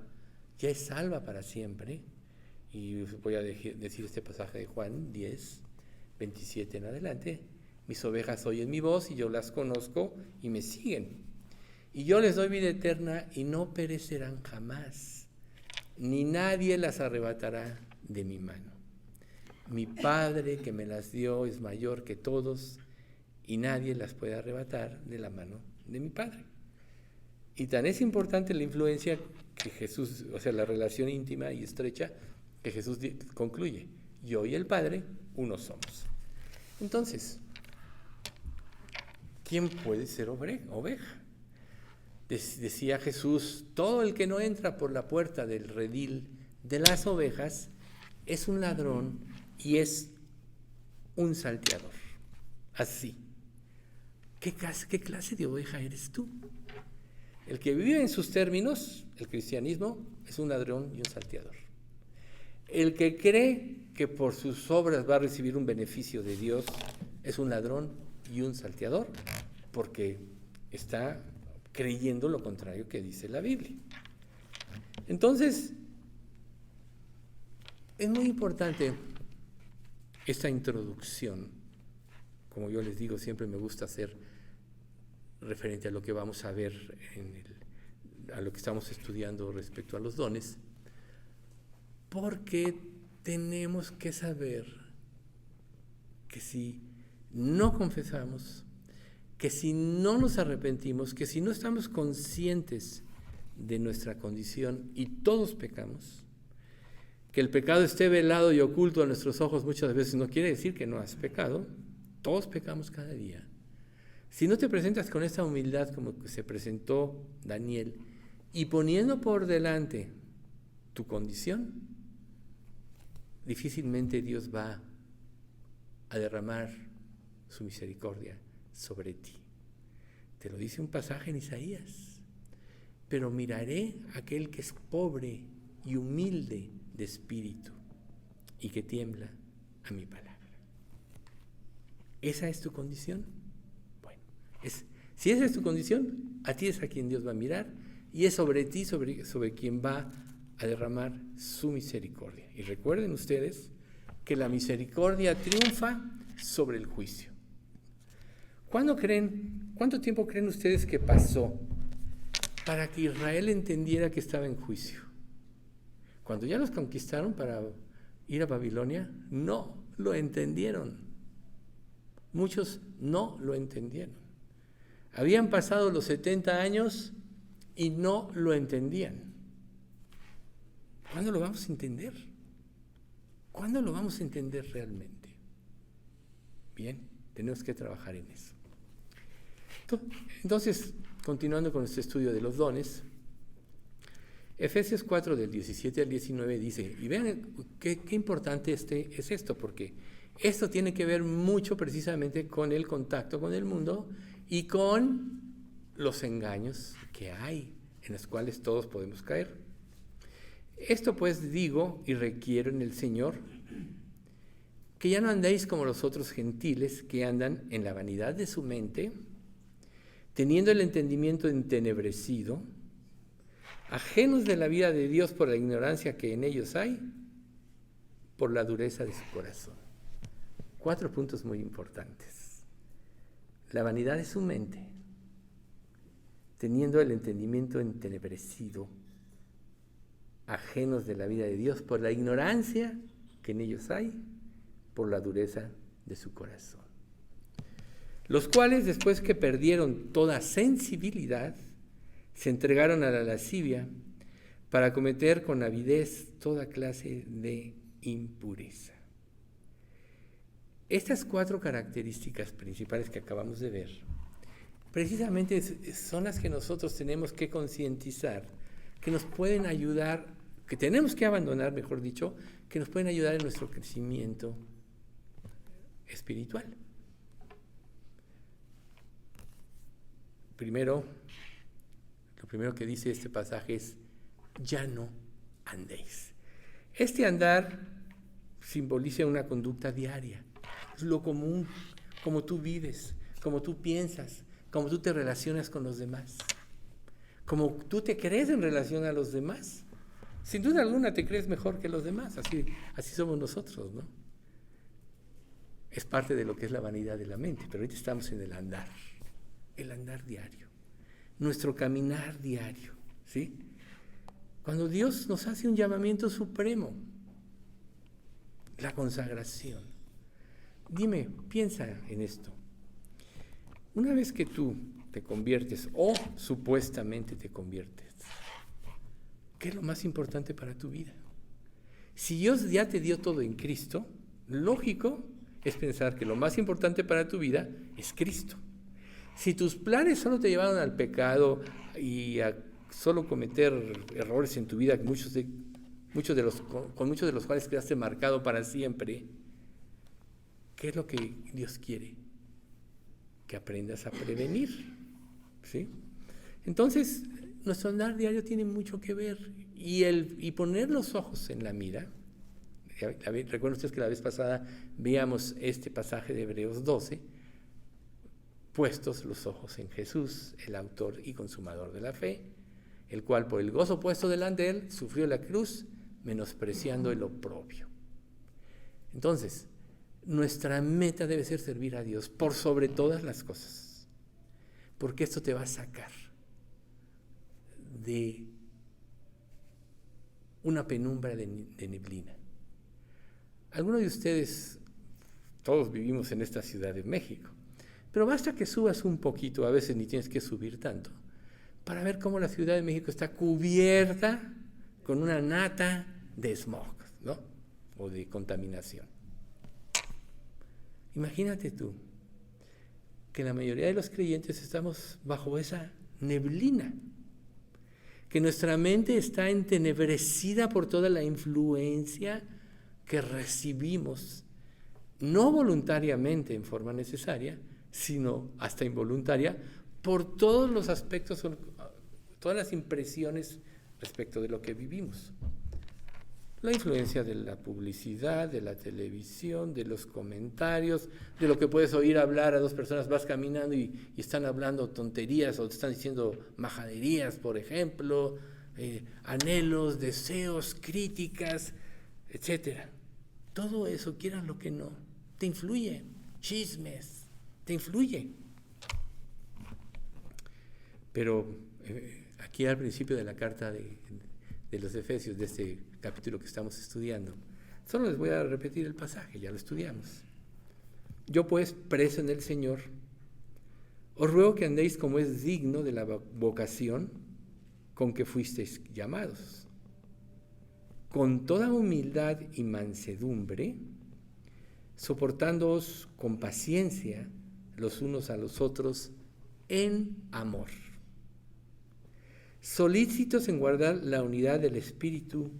ya es salva para siempre. Y voy a decir este pasaje de Juan 10, 27 en adelante. Mis ovejas oyen mi voz y yo las conozco y me siguen. Y yo les doy vida eterna y no perecerán jamás, ni nadie las arrebatará de mi mano. Mi Padre que me las dio es mayor que todos y nadie las puede arrebatar de la mano de mi Padre. Y tan es importante la influencia que Jesús, o sea, la relación íntima y estrecha que Jesús concluye. Yo y el Padre, uno somos. Entonces, ¿quién puede ser oveja? Decía Jesús, todo el que no entra por la puerta del redil de las ovejas es un ladrón y es un salteador. Así. ¿Qué clase de oveja eres tú? El que vive en sus términos, el cristianismo, es un ladrón y un salteador. El que cree que por sus obras va a recibir un beneficio de Dios es un ladrón y un salteador, porque está creyendo lo contrario que dice la Biblia. Entonces, es muy importante esta introducción. Como yo les digo, siempre me gusta hacer referente a lo que vamos a ver, a lo que estamos estudiando respecto a los dones, porque tenemos que saber que si no confesamos, que si no nos arrepentimos, que si no estamos conscientes de nuestra condición y todos pecamos, que el pecado esté velado y oculto a nuestros ojos muchas veces no quiere decir que no has pecado, todos pecamos cada día. Si no te presentas con esta humildad como se presentó Daniel y poniendo por delante tu condición, difícilmente Dios va a derramar su misericordia sobre ti. Te lo dice un pasaje en Isaías. Pero miraré a aquel que es pobre y humilde de espíritu y que tiembla a mi palabra. ¿Esa es tu condición? Bueno, si esa es tu condición, a ti es a quien Dios va a mirar y es sobre ti, sobre quien va a derramar su misericordia. Y recuerden ustedes que la misericordia triunfa sobre el juicio. ¿Cuánto tiempo creen ustedes que pasó para que Israel entendiera que estaba en juicio? Cuando ya los conquistaron para ir a Babilonia, no lo entendieron. Muchos no lo entendieron. Habían pasado los 70 años y no lo entendían. ¿Cuándo lo vamos a entender? ¿Cuándo lo vamos a entender realmente? Bien, tenemos que trabajar en eso. Entonces, continuando con este estudio de los dones, Efesios 4 del 17 al 19 dice, y vean qué importante es esto, porque esto tiene que ver mucho precisamente con el contacto con el mundo y con los engaños que hay, en los cuales todos podemos caer. Esto pues digo y requiero en el Señor, que ya no andéis como los otros gentiles que andan en la vanidad de su mente, teniendo el entendimiento entenebrecido, ajenos de la vida de Dios por la ignorancia que en ellos hay, por la dureza de su corazón. 4 puntos muy importantes. La vanidad de su mente, teniendo el entendimiento entenebrecido, ajenos de la vida de Dios por la ignorancia que en ellos hay, por la dureza de su corazón. Los cuales, después que perdieron toda sensibilidad, se entregaron a la lascivia para cometer con avidez toda clase de impureza. Estas 4 características principales que acabamos de ver, precisamente son las que nosotros tenemos que concientizar, que nos pueden ayudar, que tenemos que abandonar, mejor dicho, que nos pueden ayudar en nuestro crecimiento espiritual. Lo primero que dice este pasaje es, ya no andéis. Este andar simboliza una conducta diaria, es lo común, como tú vives, como tú piensas, como tú te relacionas con los demás, como tú te crees en relación a los demás. Sin duda alguna te crees mejor que los demás, así somos nosotros, ¿no? es parte de lo que es la vanidad de la mente, pero ahorita estamos en el andar diario, nuestro caminar diario, ¿sí? Cuando Dios nos hace un llamamiento supremo, la consagración. Dime, piensa en esto. Una vez que tú te conviertes o supuestamente te conviertes, ¿qué es lo más importante para tu vida? Si Dios ya te dio todo en Cristo, lógico es pensar que lo más importante para tu vida es Cristo. Si tus planes solo te llevaron al pecado y a solo cometer errores en tu vida, con muchos de los cuales quedaste marcado para siempre, ¿qué es lo que Dios quiere? Que aprendas a prevenir, ¿sí? Entonces, nuestro andar diario tiene mucho que ver, y poner los ojos en la mira. Recuerden ustedes que la vez pasada veíamos este pasaje de Hebreos 12, puestos los ojos en Jesús, el autor y consumador de la fe, el cual por el gozo puesto delante de él sufrió la cruz, menospreciando el oprobio. Entonces, nuestra meta debe ser servir a Dios por sobre todas las cosas, porque esto te va a sacar de una penumbra de neblina. Algunos de ustedes, todos vivimos en esta Ciudad de México, pero basta que subas un poquito, a veces ni tienes que subir tanto, para ver cómo la Ciudad de México está cubierta con una nata de smog, ¿no? O de contaminación. Imagínate tú que la mayoría de los creyentes estamos bajo esa neblina, que nuestra mente está entenebrecida por toda la influencia que recibimos, no voluntariamente en forma necesaria, sino hasta involuntaria, por todos los aspectos, todas las impresiones respecto de lo que vivimos. La influencia de la publicidad, de la televisión, de los comentarios, de lo que puedes oír hablar a dos personas, vas caminando y están hablando tonterías o te están diciendo majaderías, por ejemplo, anhelos, deseos, críticas, etcétera. Todo eso, quieran lo que no, te influye, chismes, te influye. Pero aquí al principio de la carta de los Efesios, de este capítulo que estamos estudiando, solo les voy a repetir el pasaje, ya lo estudiamos. Yo pues, preso en el Señor, os ruego que andéis como es digno de la vocación con que fuisteis llamados, con toda humildad y mansedumbre, soportándoos con paciencia los unos a los otros en amor, solícitos en guardar la unidad del Espíritu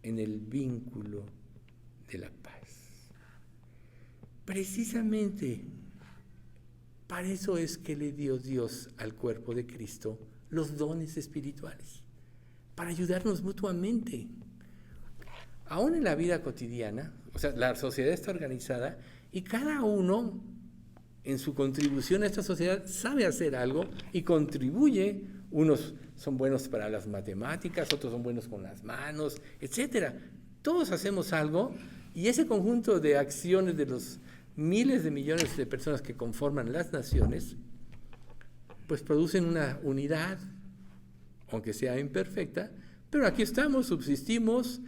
en el vínculo de la paz. Precisamente para eso es que le dio Dios al cuerpo de Cristo los dones espirituales, para ayudarnos mutuamente. Aún en la vida cotidiana, o sea, la sociedad está organizada y cada uno en su contribución a esta sociedad sabe hacer algo y contribuye. Unos son buenos para las matemáticas, otros son buenos con las manos, etcétera. Todos hacemos algo y ese conjunto de acciones de los miles de millones de personas que conforman las naciones, pues producen una unidad, aunque sea imperfecta, pero aquí estamos, subsistimos,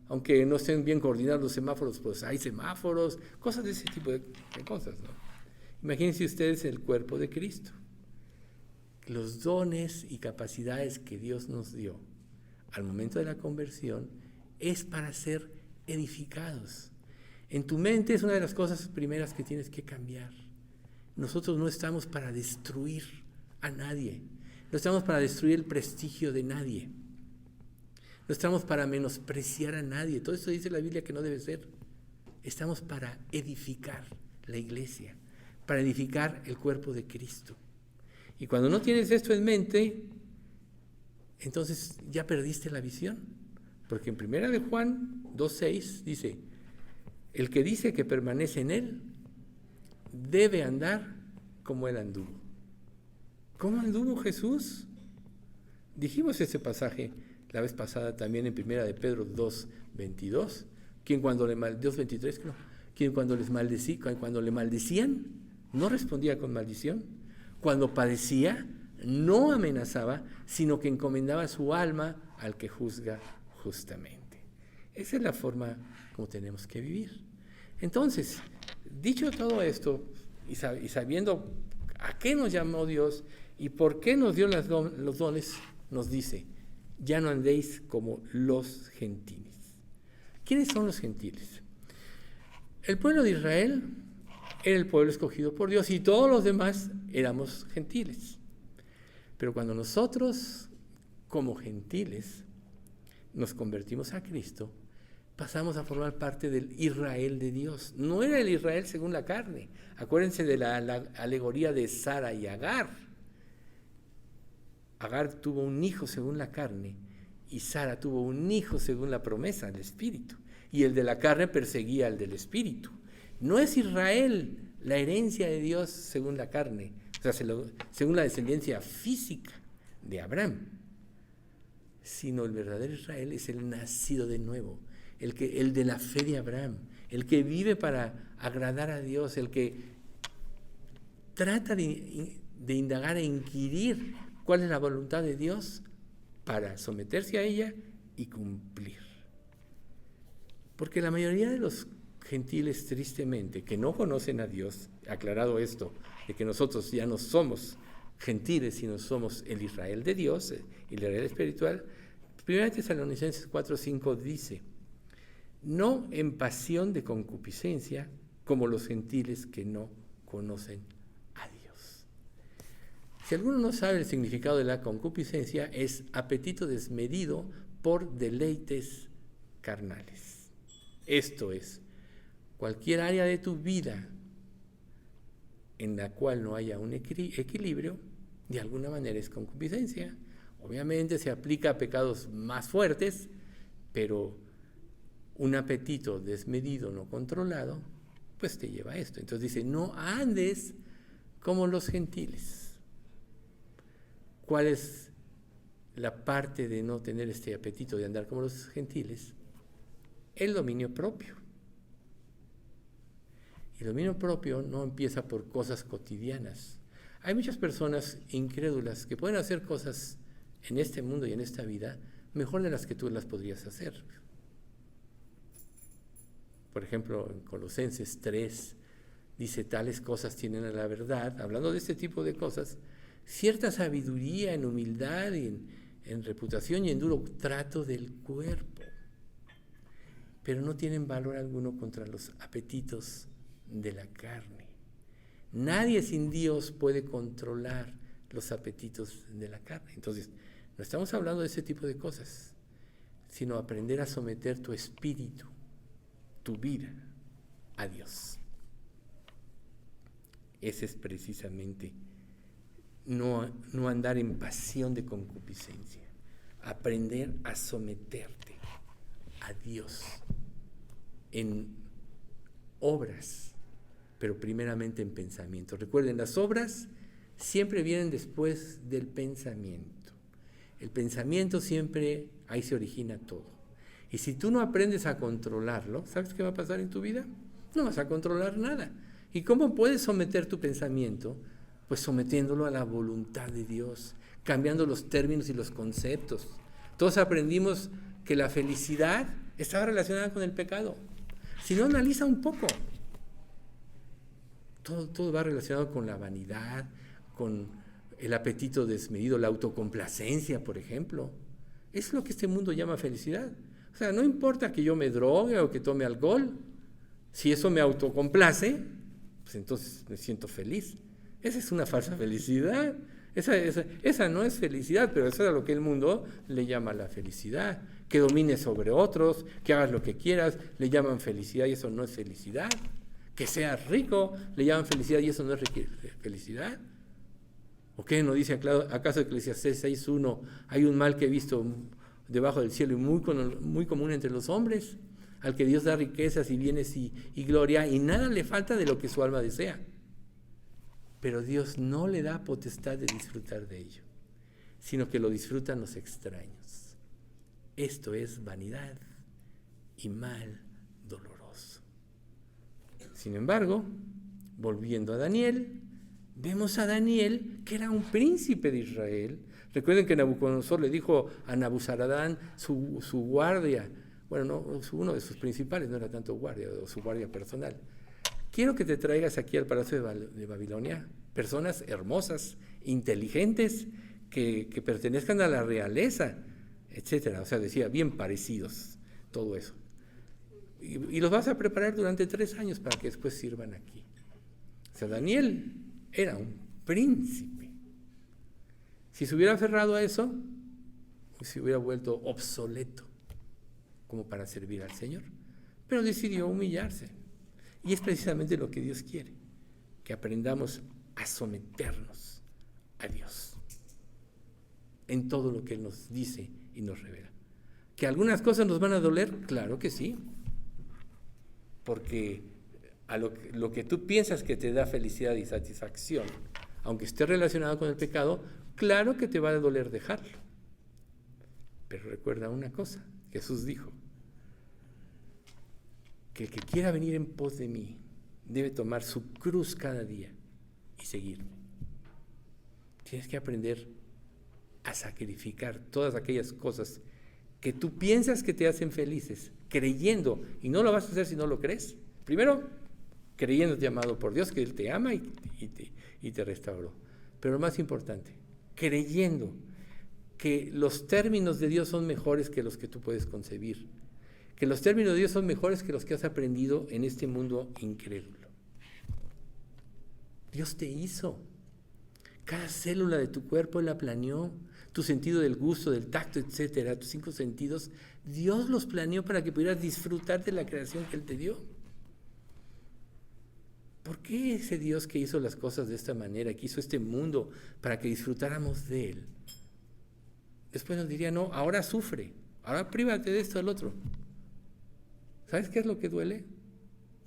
aunque no estén bien coordinados los semáforos, pues hay semáforos, cosas de ese tipo de cosas, ¿no? Imagínense ustedes el cuerpo de Cristo. Los dones y capacidades que Dios nos dio al momento de la conversión es para ser edificados. En tu mente es una de las cosas primeras que tienes que cambiar. Nosotros no estamos para destruir a nadie, no estamos para destruir el prestigio de nadie, no estamos para menospreciar a nadie. Todo esto dice la Biblia que no debe ser. Estamos para edificar la iglesia, para edificar el cuerpo de Cristo. Y cuando no tienes esto en mente, entonces ya perdiste la visión. Porque en 1 de Juan 2:6 dice, el que dice que permanece en él, debe andar como él anduvo. ¿Cómo anduvo Jesús? Dijimos ese pasaje la vez pasada también en 1 de Pedro 2:22, quien cuando le maldijo, 2:23 creo, quien cuando le maldecían, no respondía con maldición. Cuando padecía, no amenazaba, sino que encomendaba su alma al que juzga justamente. Esa es la forma como tenemos que vivir. Entonces, dicho todo esto, y sabiendo a qué nos llamó Dios y por qué nos dio los dones, nos dice, ya no andéis como los gentiles. ¿Quiénes son los gentiles? El pueblo de Israel era el pueblo escogido por Dios y todos los demás éramos gentiles. Pero cuando nosotros, como gentiles, nos convertimos a Cristo, pasamos a formar parte del Israel de Dios. No era el Israel según la carne. Acuérdense de la alegoría de Sara y Agar. Agar tuvo un hijo según la carne y Sara tuvo un hijo según la promesa, el Espíritu. Y el de la carne perseguía al del Espíritu. No es Israel la herencia de Dios según la carne, o sea, según la descendencia física de Abraham, sino el verdadero Israel es el nacido de nuevo, el de la fe de Abraham, el que vive para agradar a Dios, el que trata de indagar e inquirir cuál es la voluntad de Dios para someterse a ella y cumplir. Porque la mayoría de los gentiles, tristemente, que no conocen a Dios, aclarado esto, de que nosotros ya no somos gentiles, sino somos el Israel de Dios, el Israel espiritual, 1 Tesalonicenses 4:5 dice, no en pasión de concupiscencia como los gentiles que no conocen a Dios. Si alguno no sabe el significado de la concupiscencia, es apetito desmedido por deleites carnales. Esto es, cualquier área de tu vida en la cual no haya un equilibrio, de alguna manera es concupiscencia. Obviamente se aplica a pecados más fuertes, pero un apetito desmedido, no controlado, pues te lleva a esto. Entonces dice, no andes como los gentiles. ¿Cuál es la parte de no tener este apetito de andar como los gentiles? El dominio propio. El dominio propio no empieza por cosas cotidianas. Hay muchas personas incrédulas que pueden hacer cosas en este mundo y en esta vida mejor de las que tú las podrías hacer. Por ejemplo, en Colosenses 3 dice, tales cosas tienen a la verdad, hablando de este tipo de cosas, cierta sabiduría en humildad y en reputación y en duro trato del cuerpo, pero no tienen valor alguno contra los apetitos de la carne. Nadie sin Dios puede controlar los apetitos de la carne. Entonces, no estamos hablando de ese tipo de cosas, sino aprender a someter tu espíritu, tu vida, a Dios. Ese es precisamente no andar en pasión de concupiscencia, aprender a someterte a Dios en obras, pero primeramente en pensamiento. Recuerden, las obras siempre vienen después del pensamiento. El pensamiento siempre, ahí se origina todo. Y si tú no aprendes a controlarlo, ¿sabes qué va a pasar en tu vida? No vas a controlar nada. ¿Y cómo puedes someter tu pensamiento? Pues sometiéndolo a la voluntad de Dios, cambiando los términos y los conceptos. Todos aprendimos que la felicidad estaba relacionada con el pecado. Si no, analiza un poco. Todo va relacionado con la vanidad, con el apetito desmedido, la autocomplacencia, por ejemplo. Es lo que este mundo llama felicidad. O sea, no importa que yo me drogue o que tome alcohol, si eso me autocomplace, pues entonces me siento feliz. Esa es una falsa felicidad. Esa no es felicidad, pero eso es a lo que el mundo le llama la felicidad. Que domines sobre otros, que hagas lo que quieras, le llaman felicidad y eso no es felicidad. Que seas rico, le llaman felicidad y eso no es felicidad. ¿O qué nos dice acaso Eclesiastés 6:1? Hay un mal que he visto debajo del cielo y muy común entre los hombres, al que Dios da riquezas y bienes y gloria y nada le falta de lo que su alma desea. Pero Dios no le da potestad de disfrutar de ello, sino que lo disfrutan los extraños. Esto es vanidad y mal doloroso. Sin embargo, volviendo a Daniel, vemos a Daniel que era un príncipe de Israel. Recuerden que Nabucodonosor le dijo a Nabuzaradán, su guardia, bueno, no, uno de sus principales, no era tanto guardia, o su guardia personal: quiero que te traigas aquí al palacio de Babilonia personas hermosas, inteligentes, que pertenezcan a la realeza, etcétera. O sea, decía, bien parecidos, todo eso. Y los vas a preparar durante 3 años para que después sirvan aquí. O sea, Daniel era un príncipe. Si se hubiera aferrado a eso, se hubiera vuelto obsoleto como para servir al Señor. Pero decidió humillarse. Y es precisamente lo que Dios quiere, que aprendamos a someternos a Dios en todo lo que Él nos dice y nos revela. ¿Que algunas cosas nos van a doler? Claro que sí. Porque a lo que tú piensas que te da felicidad y satisfacción, aunque esté relacionado con el pecado, claro que te va a doler dejarlo. Pero recuerda una cosa: Jesús dijo que el que quiera venir en pos de mí debe tomar su cruz cada día y seguirme. Tienes que aprender a sacrificar todas aquellas cosas que tú piensas que te hacen felices, creyendo, y no lo vas a hacer si no lo crees. Primero, creyéndote amado por Dios, que Él te ama y te restauró. Pero lo más importante, creyendo que los términos de Dios son mejores que los que tú puedes concebir, que los términos de Dios son mejores que los que has aprendido en este mundo incrédulo. Dios te hizo. Cada célula de tu cuerpo Él la planeó. Tu sentido del gusto, del tacto, etcétera, tus 5 sentidos, Dios los planeó para que pudieras disfrutar de la creación que Él te dio. ¿Por qué ese Dios que hizo las cosas de esta manera, que hizo este mundo para que disfrutáramos de Él, después nos diría, no, ahora sufre, ahora prívate de esto, del otro? ¿Sabes qué es lo que duele?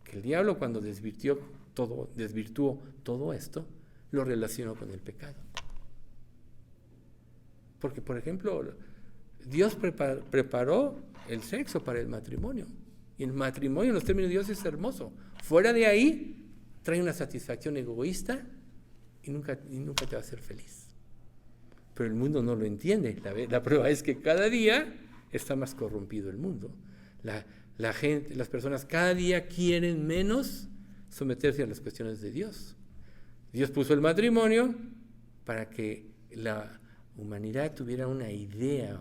Que el diablo, cuando desvirtuó todo esto, lo relacionó con el pecado. Porque, por ejemplo, Dios preparó el sexo para el matrimonio. Y el matrimonio, en los términos de Dios, es hermoso. Fuera de ahí, trae una satisfacción egoísta y nunca te va a hacer feliz. Pero el mundo no lo entiende. La prueba es que cada día está más corrompido el mundo. La gente, las personas cada día quieren menos someterse a las cuestiones de Dios. Dios puso el matrimonio para que la humanidad tuviera una idea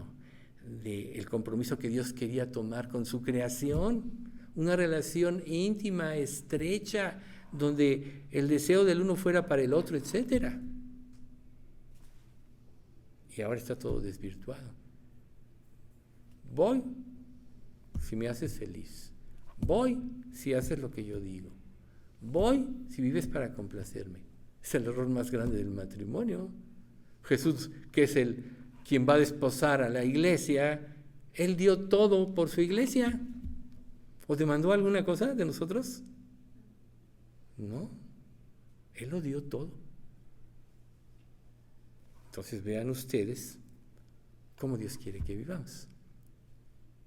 del compromiso que Dios quería tomar con su creación, una relación íntima, estrecha, donde el deseo del uno fuera para el otro, etcétera. Y ahora está todo desvirtuado. Voy si me haces feliz. Voy si haces lo que yo digo. Voy si vives para complacerme. Es el error más grande del matrimonio. Jesús, que es quien va a desposar a la iglesia, Él dio todo por su iglesia. ¿O demandó alguna cosa de nosotros? No, Él lo dio todo. Entonces vean ustedes cómo Dios quiere que vivamos,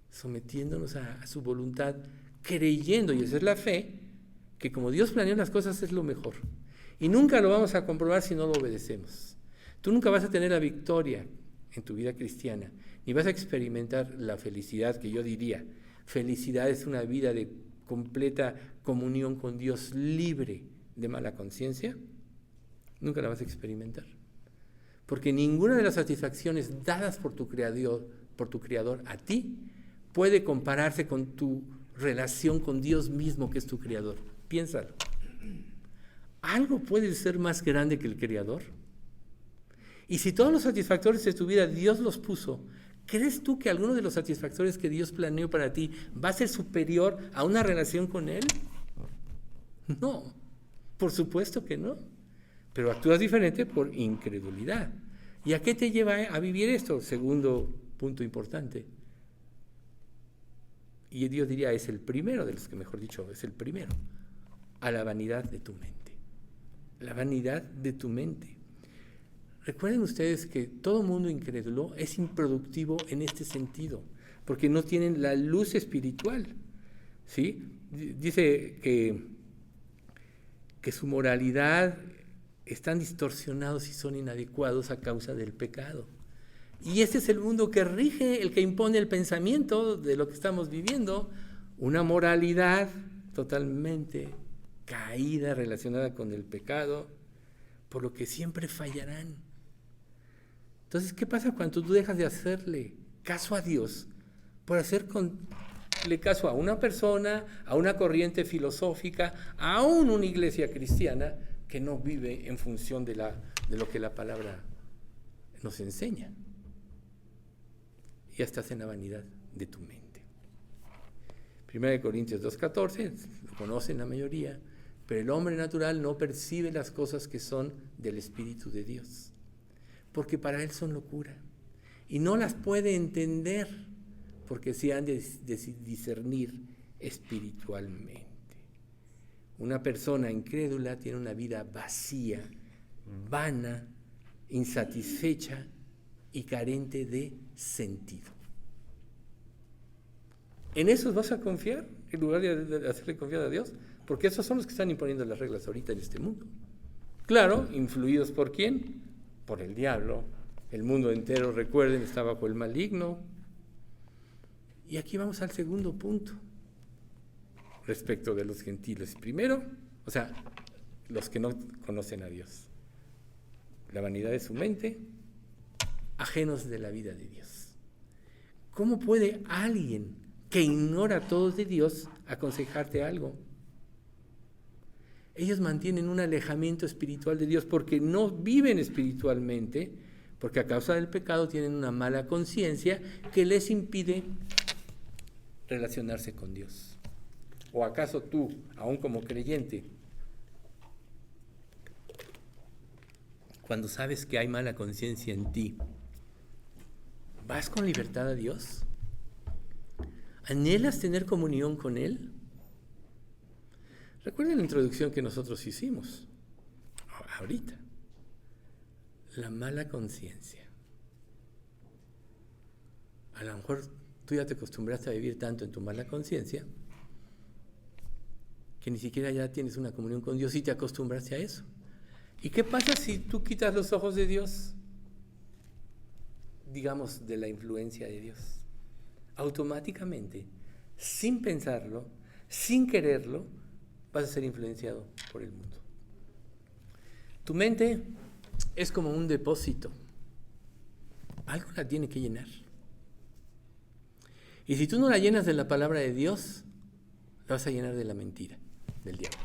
sometiéndonos a su voluntad, creyendo, y esa es la fe, que como Dios planeó las cosas es lo mejor. Y nunca lo vamos a comprobar si no lo obedecemos. Tú nunca vas a tener la victoria en tu vida cristiana, ni vas a experimentar la felicidad, que yo diría, felicidad es una vida de completa comunión con Dios, libre de mala conciencia. Nunca la vas a experimentar. Porque ninguna de las satisfacciones dadas por tu Creador a ti puede compararse con tu relación con Dios mismo, que es tu Creador. Piénsalo. ¿Algo puede ser más grande que el Creador? Y si todos los satisfactores de tu vida Dios los puso, ¿crees tú que alguno de los satisfactores que Dios planeó para ti va a ser superior a una relación con Él? No, por supuesto que no. Pero actúas diferente por incredulidad. ¿Y a qué te lleva a vivir esto? Segundo punto importante. Y Dios diría, es el primero de los que, mejor dicho, es el primero. A la vanidad de tu mente. La vanidad de tu mente. Recuerden ustedes que todo mundo incrédulo es improductivo en este sentido, porque no tienen la luz espiritual, ¿sí? Dice que que su moralidad están distorsionados y son inadecuados a causa del pecado. Y este es el mundo que rige, el que impone el pensamiento de lo que estamos viviendo, una moralidad totalmente caída relacionada con el pecado, por lo que siempre fallarán. Entonces, ¿qué pasa cuando tú dejas de hacerle caso a Dios por hacerle caso a una persona, a una corriente filosófica, aún una iglesia cristiana que no vive en función de lo que la palabra nos enseña? Ya estás en la vanidad de tu mente. 1 Corintios 2:14, lo conocen la mayoría, pero el hombre natural no percibe las cosas que son del Espíritu de Dios, porque para él son locura, y no las puede entender, porque se han de discernir espiritualmente. Una persona incrédula tiene una vida vacía, vana, insatisfecha y carente de sentido. ¿En esos vas a confiar en lugar de hacerle confiar a Dios? Porque esos son los que están imponiendo las reglas ahorita en este mundo. Claro, influidos ¿por quién? Por el diablo. El mundo entero, recuerden, está bajo el maligno. Y aquí vamos al segundo punto respecto de los gentiles. Primero, o sea, los que no conocen a Dios. La vanidad de su mente, ajenos de la vida de Dios. ¿Cómo puede alguien que ignora todo de Dios aconsejarte algo? Ellos mantienen un alejamiento espiritual de Dios porque no viven espiritualmente, porque a causa del pecado tienen una mala conciencia que les impide relacionarse con Dios. ¿O acaso tú, aún como creyente, cuando sabes que hay mala conciencia en ti, vas con libertad a Dios? ¿Anhelas tener comunión con Él? Recuerden la introducción que nosotros hicimos ahorita. La mala conciencia. A lo mejor tú ya te acostumbraste a vivir tanto en tu mala conciencia que ni siquiera ya tienes una comunión con Dios y te acostumbraste a eso. ¿Y qué pasa si tú quitas los ojos de Dios? Digamos, de la influencia de Dios. Automáticamente, sin pensarlo, sin quererlo, vas a ser influenciado por el mundo. Tu mente es como un depósito. Algo la tiene que llenar. Y si tú no la llenas de la palabra de Dios, la vas a llenar de la mentira, del diablo.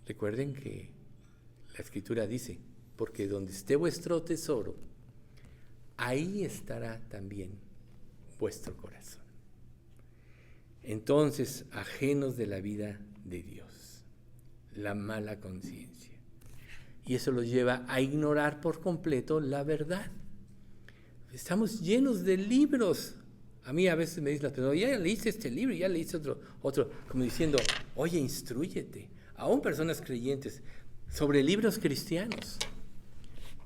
Recuerden que la Escritura dice, porque donde esté vuestro tesoro, ahí estará también vuestro corazón. Entonces, ajenos de la vida de Dios, la mala conciencia. Y eso los lleva a ignorar por completo la verdad. Estamos llenos de libros. A mí a veces me dicen las personas, ya leíste este libro, ya leíste otro, como diciendo, oye, instrúyete. Aún personas creyentes, sobre libros cristianos.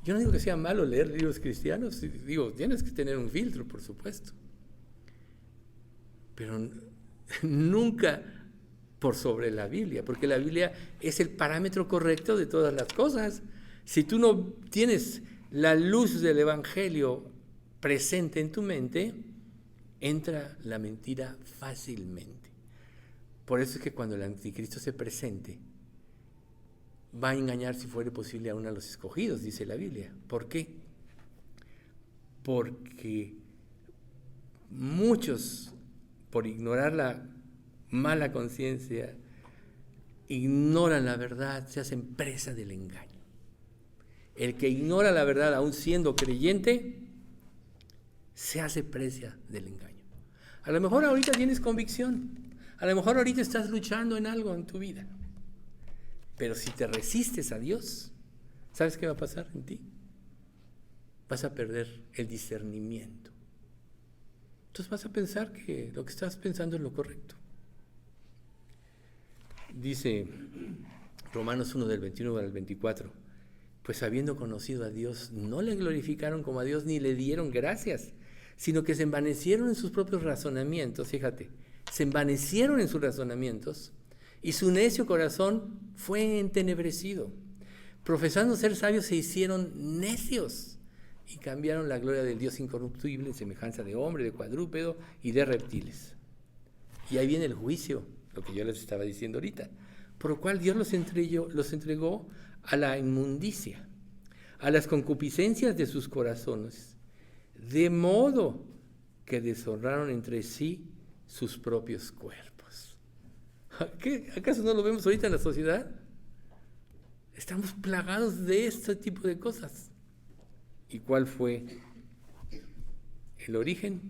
Yo no digo que sea malo leer libros cristianos, digo, tienes que tener un filtro, por supuesto. Pero nunca por sobre la Biblia, porque la Biblia es el parámetro correcto de todas las cosas. Si tú no tienes la luz del Evangelio presente en tu mente, entra la mentira fácilmente. Por eso es que cuando el anticristo se presente, va a engañar, si fuere posible, a uno de los escogidos, dice la Biblia. ¿Por qué? Porque muchos, por ignorar la mala conciencia, ignoran la verdad, se hacen presa del engaño. El que ignora la verdad, aún siendo creyente, se hace presa del engaño. A lo mejor ahorita tienes convicción, a lo mejor ahorita estás luchando en algo en tu vida, pero si te resistes a Dios, ¿sabes qué va a pasar en ti? Vas a perder el discernimiento. Entonces vas a pensar que lo que estás pensando es lo correcto. Dice Romanos 1 del 21 al 24, pues habiendo conocido a Dios, no le glorificaron como a Dios ni le dieron gracias, sino que se envanecieron en sus propios razonamientos. Fíjate, se envanecieron en sus razonamientos y su necio corazón fue entenebrecido. Profesando ser sabios se hicieron necios y cambiaron la gloria del Dios incorruptible en semejanza de hombre, de cuadrúpedo y de reptiles. Y ahí viene el juicio, lo que yo les estaba diciendo ahorita, por lo cual Dios los entregó a la inmundicia, a las concupiscencias de sus corazones, de modo que deshonraron entre sí sus propios cuerpos. ¿Acaso no lo vemos ahorita en la sociedad? Estamos plagados de este tipo de cosas. ¿Y cuál fue el origen?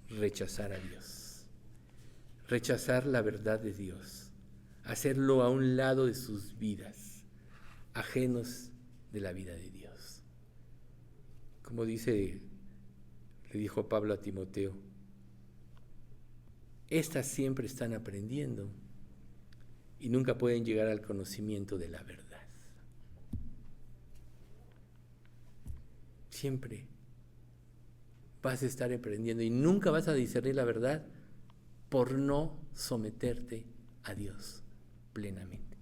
Rechazar a Dios, rechazar la verdad de Dios, hacerlo a un lado de sus vidas, ajenos de la vida de Dios. Como le dijo Pablo a Timoteo, estas siempre están aprendiendo y nunca pueden llegar al conocimiento de la verdad. Siempre vas a estar aprendiendo y nunca vas a discernir la verdad por no someterte a Dios plenamente.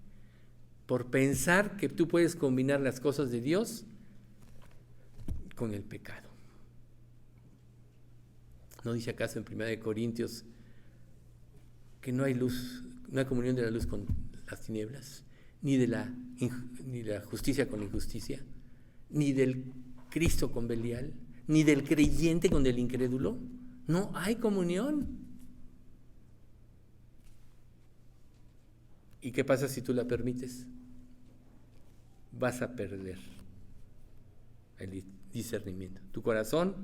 Por pensar que tú puedes combinar las cosas de Dios con el pecado. ¿No dice acaso en 1 Corintios que no hay luz, no hay comunión de la luz con las tinieblas, ni de la justicia con la injusticia, ni del Cristo con Belial, ni del creyente con el incrédulo? No hay comunión. ¿Y qué pasa si tú la permites? Vas a perder el discernimiento. Tu corazón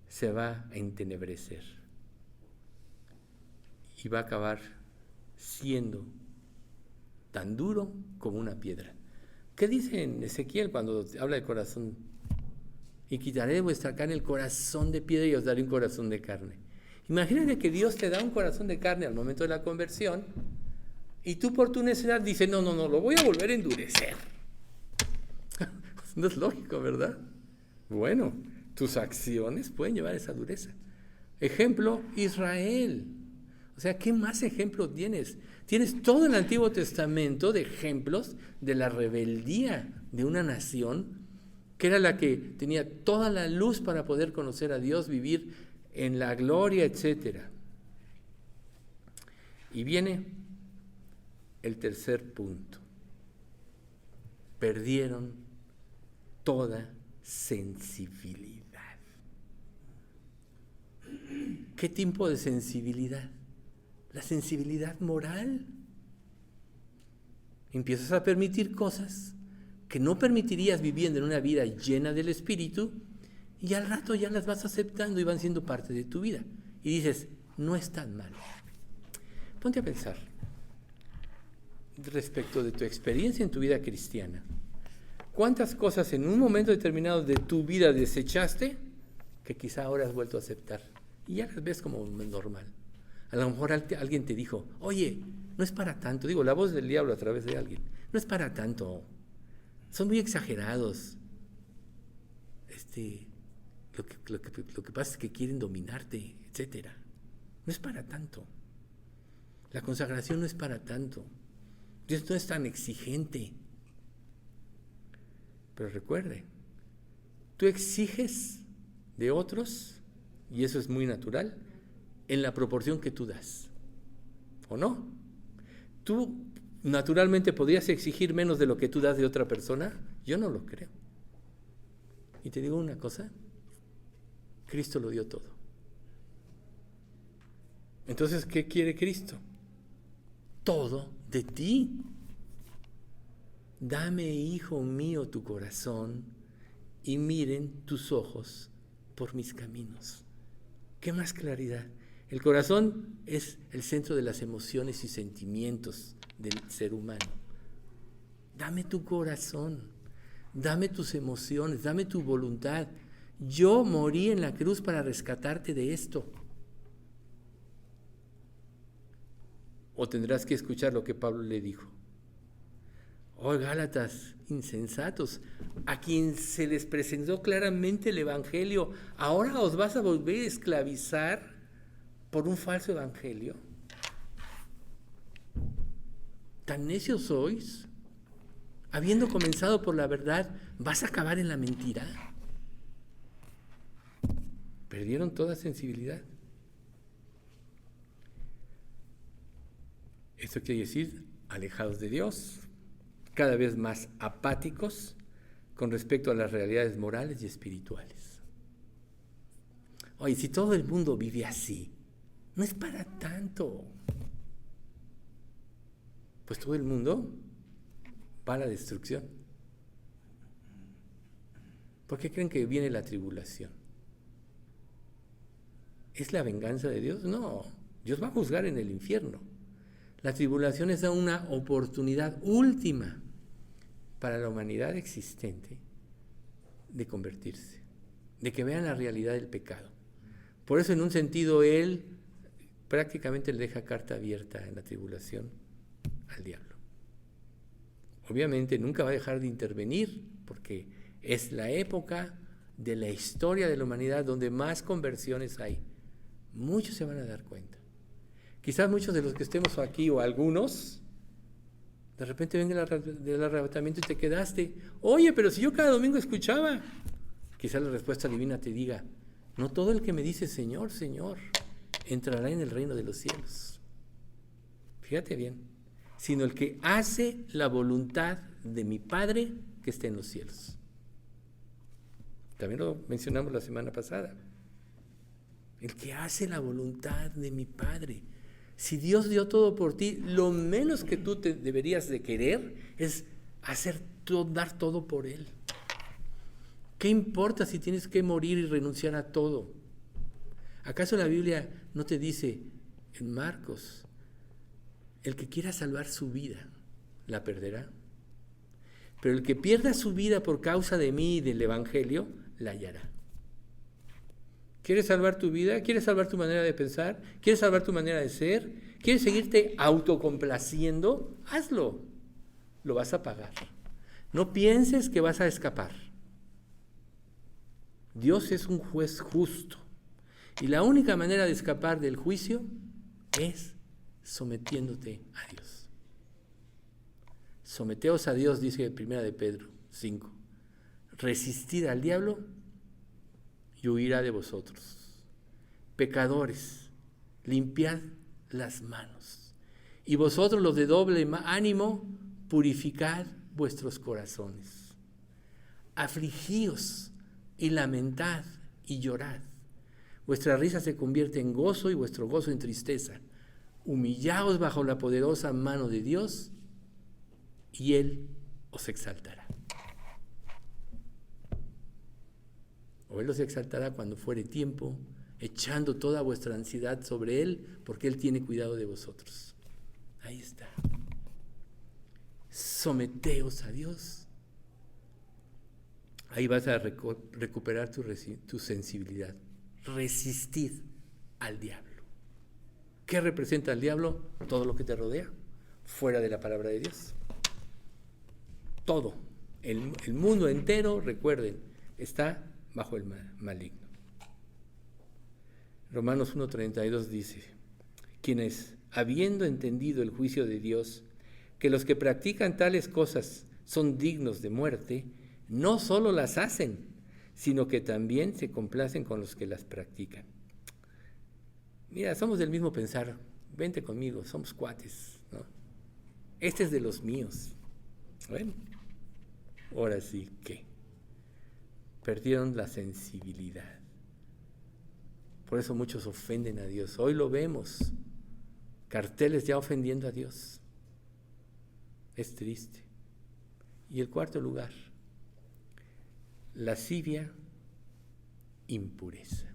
se va a entenebrecer y va a acabar siendo tan duro como una piedra. ¿Qué dice en Ezequiel cuando habla de corazón? Y quitaré de vuestra carne el corazón de piedra y os daré un corazón de carne. Imagínate que Dios te da un corazón de carne al momento de la conversión y tú por tu necedad dices, no, lo voy a volver a endurecer. No es lógico, ¿verdad? Bueno, tus acciones pueden llevar a esa dureza. Ejemplo, Israel. O sea, ¿qué más ejemplo tienes? Tienes todo el Antiguo Testamento de ejemplos de la rebeldía de una nación que era la que tenía toda la luz para poder conocer a Dios, vivir en la gloria, etc. Y viene el tercer punto. Perdieron toda sensibilidad. ¿Qué tipo de sensibilidad? La sensibilidad moral. Empiezas a permitir cosas que no permitirías viviendo en una vida llena del Espíritu y al rato ya las vas aceptando y van siendo parte de tu vida. Y dices, no es tan malo. Ponte a pensar respecto de tu experiencia en tu vida cristiana. ¿Cuántas cosas en un momento determinado de tu vida desechaste que quizá ahora has vuelto a aceptar? Y ya las ves como normal. A lo mejor alguien te dijo, oye, no es para tanto. Digo, la voz del diablo a través de alguien. No es para tanto. Son muy exagerados. Lo que pasa es que quieren dominarte, etc. No es para tanto. La consagración no es para tanto. Dios no es tan exigente. Pero recuerde, tú exiges de otros, y eso es muy natural, en la proporción que tú das. ¿O no? ¿Tú naturalmente podrías exigir menos de lo que tú das de otra persona? Yo no lo creo. Y te digo una cosa, Cristo lo dio todo. Entonces, ¿qué quiere Cristo? Todo de ti. Dame, hijo mío, tu corazón y miren tus ojos por mis caminos. ¿Qué más claridad? El corazón es el centro de las emociones y sentimientos del ser humano. Dame tu corazón, dame tus emociones, dame tu voluntad. Yo morí en la cruz para rescatarte de esto. O tendrás que escuchar lo que Pablo le dijo. Oh, Gálatas, insensatos, a quien se les presentó claramente el Evangelio, ¿ahora os vas a volver a esclavizar por un falso evangelio? ¿Tan necios sois? Habiendo comenzado por la verdad, ¿vas a acabar en la mentira? Perdieron toda sensibilidad. Esto quiere decir alejados de Dios, cada vez más apáticos con respecto a las realidades morales y espirituales. Oye, si todo el mundo vive así, no es para tanto. Pues todo el mundo va a la destrucción. ¿Por qué creen que viene la tribulación? ¿Es la venganza de Dios? No, Dios va a juzgar en el infierno. La tribulación es una oportunidad última para la humanidad existente de convertirse, de que vean la realidad del pecado. Por eso, en un sentido, Él prácticamente le deja carta abierta en la tribulación al diablo. Obviamente nunca va a dejar de intervenir, porque es la época de la historia de la humanidad donde más conversiones hay. Muchos se van a dar cuenta. Quizás muchos de los que estemos aquí, o algunos, de repente ven del arrebatamiento y te quedaste. Oye, pero si yo cada domingo escuchaba. Quizás la respuesta divina te diga: no todo el que me dice Señor, Señor, entrará en el reino de los cielos. Fíjate bien, sino el que hace la voluntad de mi Padre que está en los cielos. También lo mencionamos la semana pasada. El que hace la voluntad de mi Padre. Si Dios dio todo por ti, lo menos que tú te deberías de querer es dar todo por Él. ¿Qué importa si tienes que morir y renunciar a todo? ¿Acaso la Biblia no te dice en Marcos: el que quiera salvar su vida, la perderá? Pero el que pierda su vida por causa de mí y del Evangelio, la hallará. ¿Quieres salvar tu vida? ¿Quieres salvar tu manera de pensar? ¿Quieres salvar tu manera de ser? ¿Quieres seguirte autocomplaciendo? Hazlo. Lo vas a pagar. No pienses que vas a escapar. Dios es un juez justo. Y la única manera de escapar del juicio es sometiéndote a Dios. Someteos a Dios, dice 1 de Pedro 5. Resistid al diablo y huirá de vosotros. Pecadores, limpiad las manos. Y vosotros, los de doble ánimo, purificad vuestros corazones. Afligíos y lamentad y llorad. Vuestra risa se convierte en gozo y vuestro gozo en tristeza. Humillaos bajo la poderosa mano de Dios y Él os exaltará. O Él os exaltará cuando fuere tiempo, echando toda vuestra ansiedad sobre Él, porque Él tiene cuidado de vosotros. Ahí está. Someteos a Dios. Ahí vas a recuperar tu sensibilidad. Resistid al diablo. ¿Qué representa el diablo? Todo lo que te rodea, fuera de la palabra de Dios. Todo. El mundo entero, recuerden, está bajo el maligno. Romanos 1:32 dice: quienes, habiendo entendido el juicio de Dios, que los que practican tales cosas son dignos de muerte, no solo las hacen, sino que también se complacen con los que las practican. Mira, somos del mismo pensar. Vente conmigo, somos cuates, ¿no? Este es de los míos. Bueno, ahora sí que perdieron la sensibilidad. Por eso muchos ofenden a Dios. Hoy lo vemos, carteles ya ofendiendo a Dios. Es triste. Y el cuarto lugar, lascivia, impureza.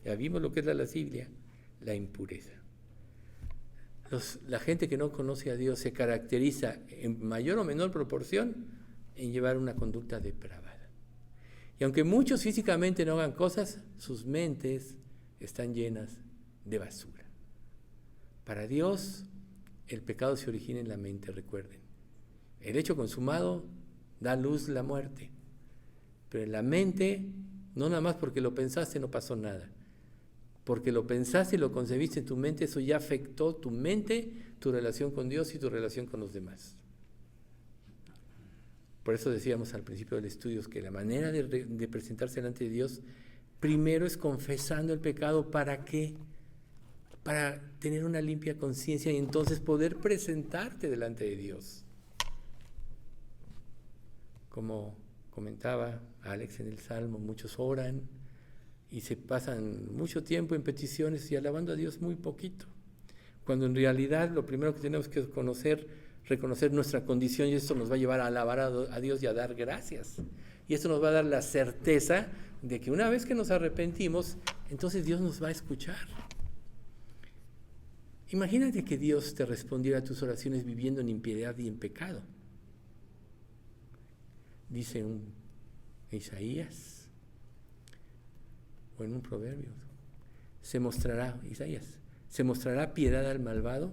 Ya vimos lo que es la lascivia, la impureza. La gente que no conoce a Dios se caracteriza en mayor o menor proporción en llevar una conducta depravada. Y aunque muchos físicamente no hagan cosas, sus mentes están llenas de basura. Para Dios, el pecado se origina en la mente, recuerden. El hecho consumado da luz la muerte. Pero en la mente, no nada más porque lo pensaste no pasó nada. porque lo pensaste y lo concebiste en tu mente, eso ya afectó tu mente, tu relación con Dios y tu relación con los demás. Por eso decíamos al principio del estudio que la manera de presentarse delante de Dios, primero es confesando el pecado. ¿Para qué? Para tener una limpia conciencia y entonces poder presentarte delante de Dios. Como comentaba Alex en el Salmo, muchos oran y se pasan mucho tiempo en peticiones y alabando a Dios muy poquito, cuando en realidad lo primero que tenemos que reconocer nuestra condición, y esto nos va a llevar a alabar a Dios y a dar gracias, y esto nos va a dar la certeza de que una vez que nos arrepentimos, entonces Dios nos va a escuchar. Imagínate que Dios te respondiera a tus oraciones viviendo en impiedad y en pecado. Dice en Isaías o en un proverbio, se mostrará piedad al malvado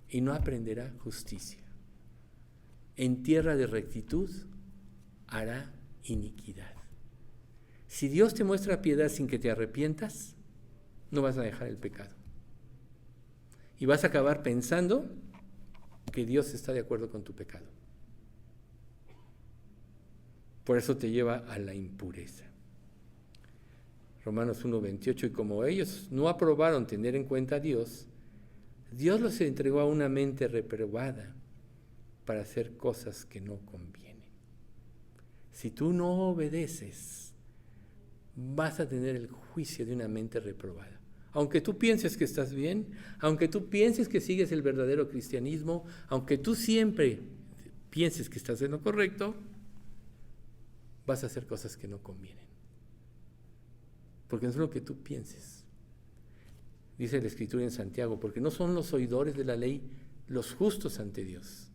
y no aprenderá justicia. En tierra de rectitud hará iniquidad. Si Dios te muestra piedad sin que te arrepientas, no vas a dejar el pecado. Y vas a acabar pensando que Dios está de acuerdo con tu pecado. Por eso te lleva a la impureza. Romanos 1:28, y como ellos no aprobaron tener en cuenta a Dios, Dios los entregó a una mente reprobada para hacer cosas que no convienen. Si tú no obedeces, vas a tener el juicio de una mente reprobada. Aunque tú pienses que estás bien, aunque tú pienses que sigues el verdadero cristianismo, aunque tú siempre pienses que estás en lo correcto, vas a hacer cosas que no convienen. Porque no es lo que tú pienses. Dice la Escritura en Santiago, porque no son los oidores de la ley los justos ante Dios,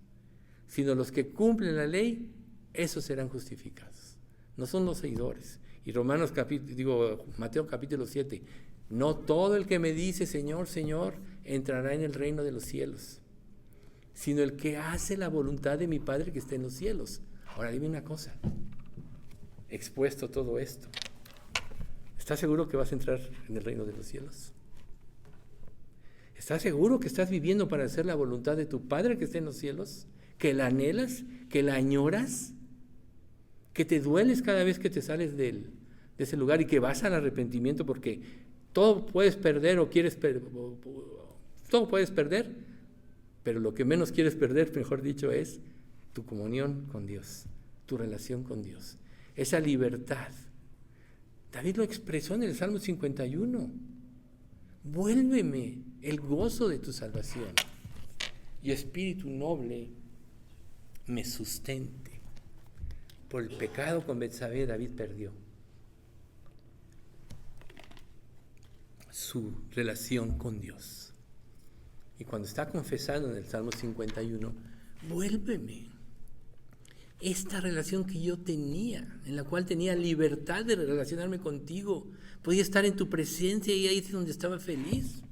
sino los que cumplen la ley, esos serán justificados. No son los oidores. Y Mateo capítulo 7, no todo el que me dice Señor, Señor, entrará en el reino de los cielos, sino el que hace la voluntad de mi Padre que está en los cielos. Ahora dime una cosa, expuesto todo esto, ¿estás seguro que vas a entrar en el reino de los cielos? ¿Estás seguro que estás viviendo para hacer la voluntad de tu Padre que está en los cielos? ¿Que la anhelas? ¿Que la añoras? ¿Que te dueles cada vez que te sales de ese lugar y que vas al arrepentimiento porque todo puedes perder todo puedes perder, pero lo que menos quieres perder, mejor dicho, es tu comunión con Dios, tu relación con Dios, esa libertad. David lo expresó en el Salmo 51. Vuélveme el gozo de tu salvación y espíritu noble me sustente. Por el pecado con Betsabé, David perdió su relación con Dios. Y cuando está confesando en el Salmo 51, vuélveme esta relación que yo tenía, en la cual tenía libertad de relacionarme contigo, podía estar en tu presencia y ahí es donde estaba feliz.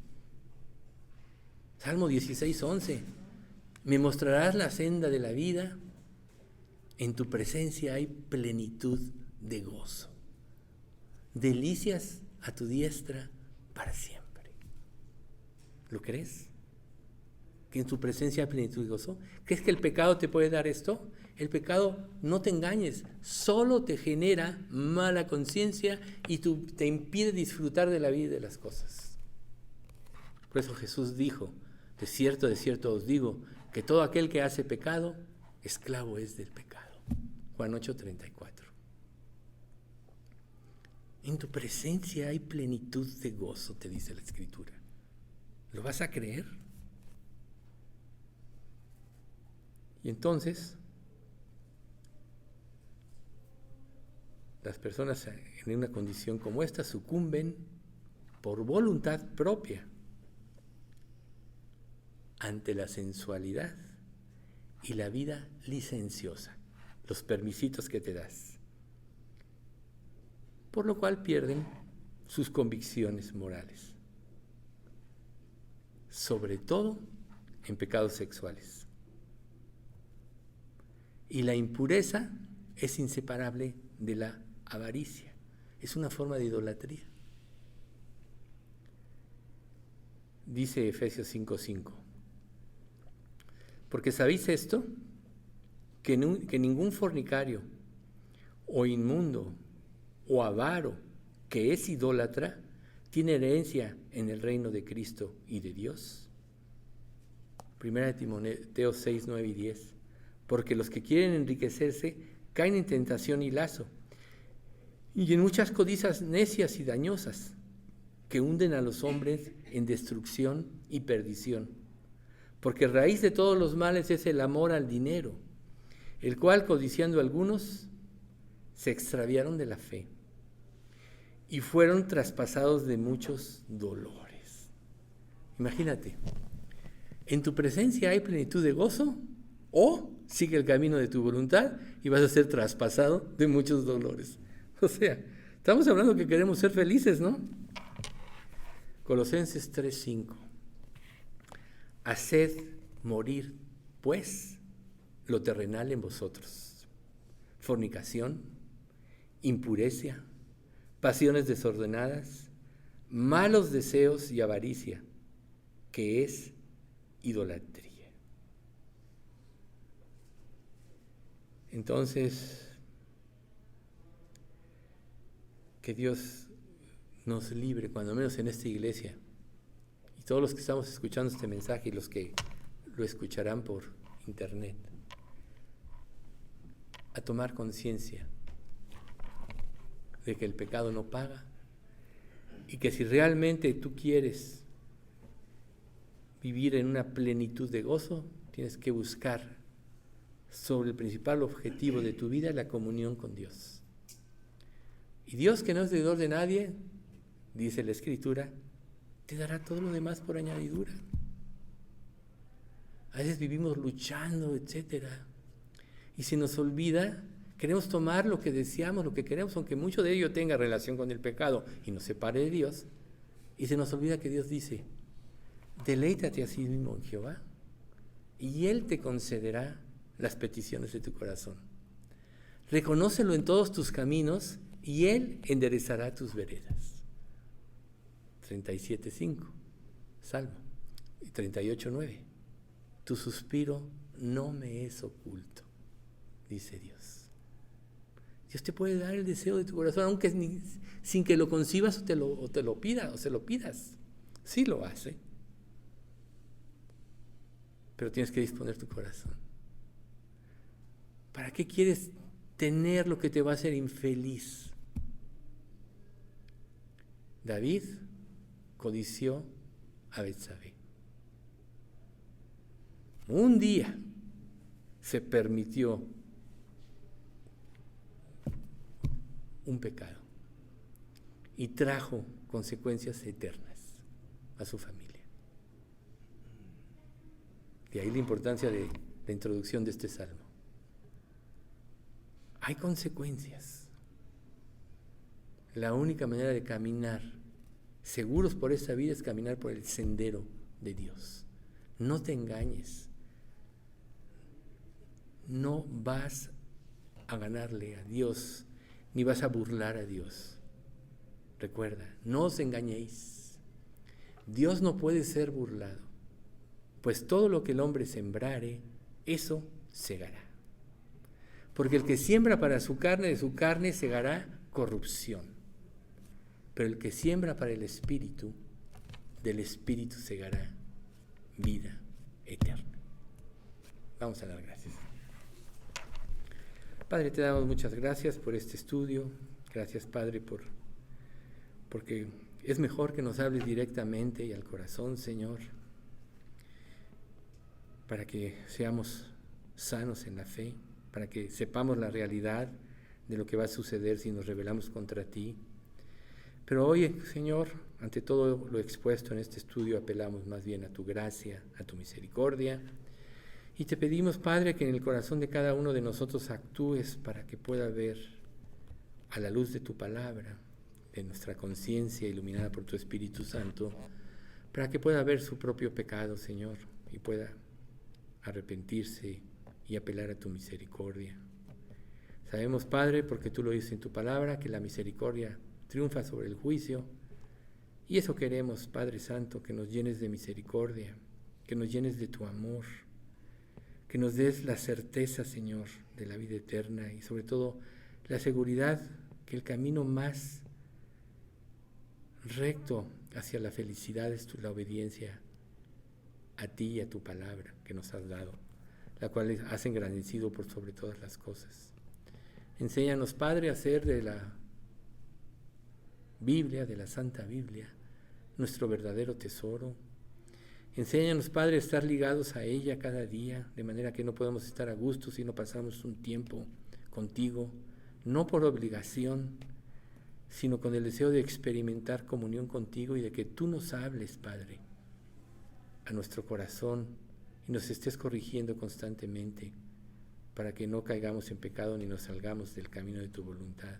Salmo 16:11, me mostrarás la senda de la vida, en tu presencia hay plenitud de gozo, delicias a tu diestra para siempre. ¿Lo crees? ¿Que en tu presencia hay plenitud de gozo? ¿Crees que el pecado te puede dar esto? El pecado, no te engañes, solo te genera mala conciencia y te impide disfrutar de la vida y de las cosas. Por eso Jesús dijo, de cierto os digo, que todo aquel que hace pecado, esclavo es del pecado. Juan 8:34. En tu presencia hay plenitud de gozo, te dice la Escritura. ¿Lo vas a creer? Y entonces, las personas en una condición como esta sucumben por voluntad propia ante la sensualidad y la vida licenciosa, los permisitos que te das, por lo cual pierden sus convicciones morales, sobre todo en pecados sexuales. Y la impureza es inseparable de la avaricia, es una forma de idolatría. Dice Efesios 5:5. Porque sabéis esto, que ningún fornicario, o inmundo, o avaro, que es idólatra, tiene herencia en el reino de Cristo y de Dios. 1 Timoteo 6, 9 y 10. Porque los que quieren enriquecerse caen en tentación y lazo, y en muchas codicias necias y dañosas, que hunden a los hombres en destrucción y perdición. Porque raíz de todos los males es el amor al dinero, el cual, codiciando algunos, se extraviaron de la fe y fueron traspasados de muchos dolores. Imagínate, en tu presencia hay plenitud de gozo, o sigue el camino de tu voluntad y vas a ser traspasado de muchos dolores. O sea, estamos hablando que queremos ser felices, ¿no? Colosenses 3:5. Haced morir, pues, lo terrenal en vosotros: fornicación, impureza, pasiones desordenadas, malos deseos y avaricia, que es idolatría. Entonces, que Dios nos libre, cuando menos en esta iglesia, y todos los que estamos escuchando este mensaje y los que lo escucharán por internet, a tomar conciencia de que el pecado no paga, y que si realmente tú quieres vivir en una plenitud de gozo, tienes que buscar sobre el principal objetivo de tu vida, la comunión con Dios. Y Dios, que no es deudor de nadie, dice la Escritura, te dará todo lo demás por añadidura. A veces vivimos luchando, etcétera, y se nos olvida, queremos tomar lo que deseamos, lo que queremos, aunque mucho de ello tenga relación con el pecado y nos separe de Dios, y se nos olvida que Dios dice: deleítate a sí mismo en Jehová, y Él te concederá las peticiones de tu corazón. Reconócelo en todos tus caminos, y Él enderezará tus veredas. 37:5, Salmo. Y 38:9. Tu suspiro no me es oculto, dice Dios. Dios te puede dar el deseo de tu corazón, aunque sin que lo concibas o te lo pidas. Sí lo hace. Pero tienes que disponer tu corazón. ¿Para qué quieres tener lo que te va a hacer infeliz? David codició a Betsabé. Un día se permitió un pecado y trajo consecuencias eternas a su familia. De ahí la importancia de la introducción de este salmo. Hay consecuencias. La única manera de caminar seguros por esta vida es caminar por el sendero de Dios. No te engañes. No vas a ganarle a Dios, ni vas a burlar a Dios. Recuerda, no os engañéis. Dios no puede ser burlado, pues todo lo que el hombre sembrare, eso segará. Porque el que siembra para su carne, de su carne segará corrupción. Pero el que siembra para el Espíritu, del Espíritu segará vida eterna. Vamos a dar gracias. Padre, te damos muchas gracias por este estudio. Gracias, Padre, porque es mejor que nos hables directamente y al corazón, Señor, para que seamos sanos en la fe, para que sepamos la realidad de lo que va a suceder si nos rebelamos contra ti. Pero hoy, Señor, ante todo lo expuesto en este estudio, apelamos más bien a tu gracia, a tu misericordia, y te pedimos, Padre, que en el corazón de cada uno de nosotros actúes para que pueda ver a la luz de tu palabra, de nuestra conciencia iluminada por tu Espíritu Santo, para que pueda ver su propio pecado, Señor, y pueda arrepentirse y apelar a tu misericordia. Sabemos, Padre, porque tú lo dices en tu palabra, que la misericordia triunfa sobre el juicio, Y eso queremos, Padre Santo, que nos llenes de misericordia, que nos llenes de tu amor, que nos des la certeza, Señor, de la vida eterna y sobre todo la seguridad que el camino más recto hacia la felicidad es la obediencia a ti y a tu palabra que nos has dado, la cual has engrandecido por sobre todas las cosas. Enséñanos, Padre, a hacer de la Biblia, de la Santa Biblia, nuestro verdadero tesoro. Enséñanos, Padre, a estar ligados a ella cada día, de manera que no podemos estar a gusto si no pasamos un tiempo contigo, no por obligación, sino con el deseo de experimentar comunión contigo y de que tú nos hables, Padre, a nuestro corazón y nos estés corrigiendo constantemente para que no caigamos en pecado ni nos salgamos del camino de tu voluntad.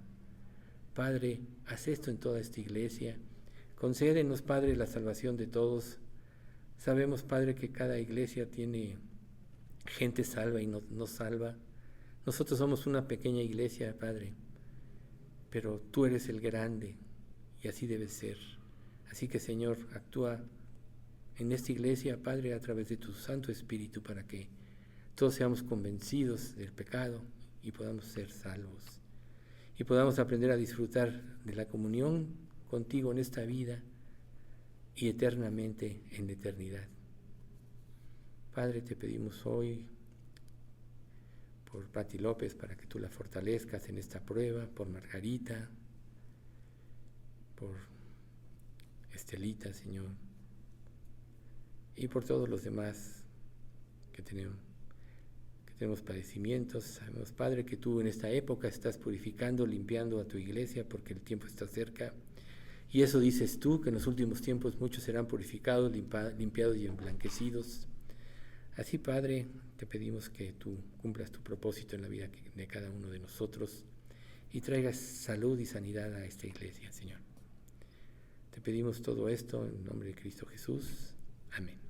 Padre, haz esto en toda esta iglesia. Concédenos, Padre, la salvación de todos. Sabemos, Padre, que cada iglesia tiene gente salva y no salva. Nosotros somos una pequeña iglesia, Padre, pero tú eres el grande y así debe ser. Así que, Señor, actúa en esta iglesia, Padre, a través de tu Santo Espíritu para que todos seamos convencidos del pecado y podamos ser salvos. Y podamos aprender a disfrutar de la comunión contigo en esta vida y eternamente en la eternidad. Padre, te pedimos hoy por Pati López para que tú la fortalezcas en esta prueba, por Margarita, por Estelita, Señor, y por todos los demás que tenemos padecimientos. Sabemos, Padre, que tú en esta época estás purificando, limpiando a tu iglesia porque el tiempo está cerca. Y eso dices tú, que en los últimos tiempos muchos serán purificados, limpiados y emblanquecidos. Así, Padre, te pedimos que tú cumplas tu propósito en la vida de cada uno de nosotros y traigas salud y sanidad a esta iglesia, Señor. Te pedimos todo esto en nombre de Cristo Jesús. Amén.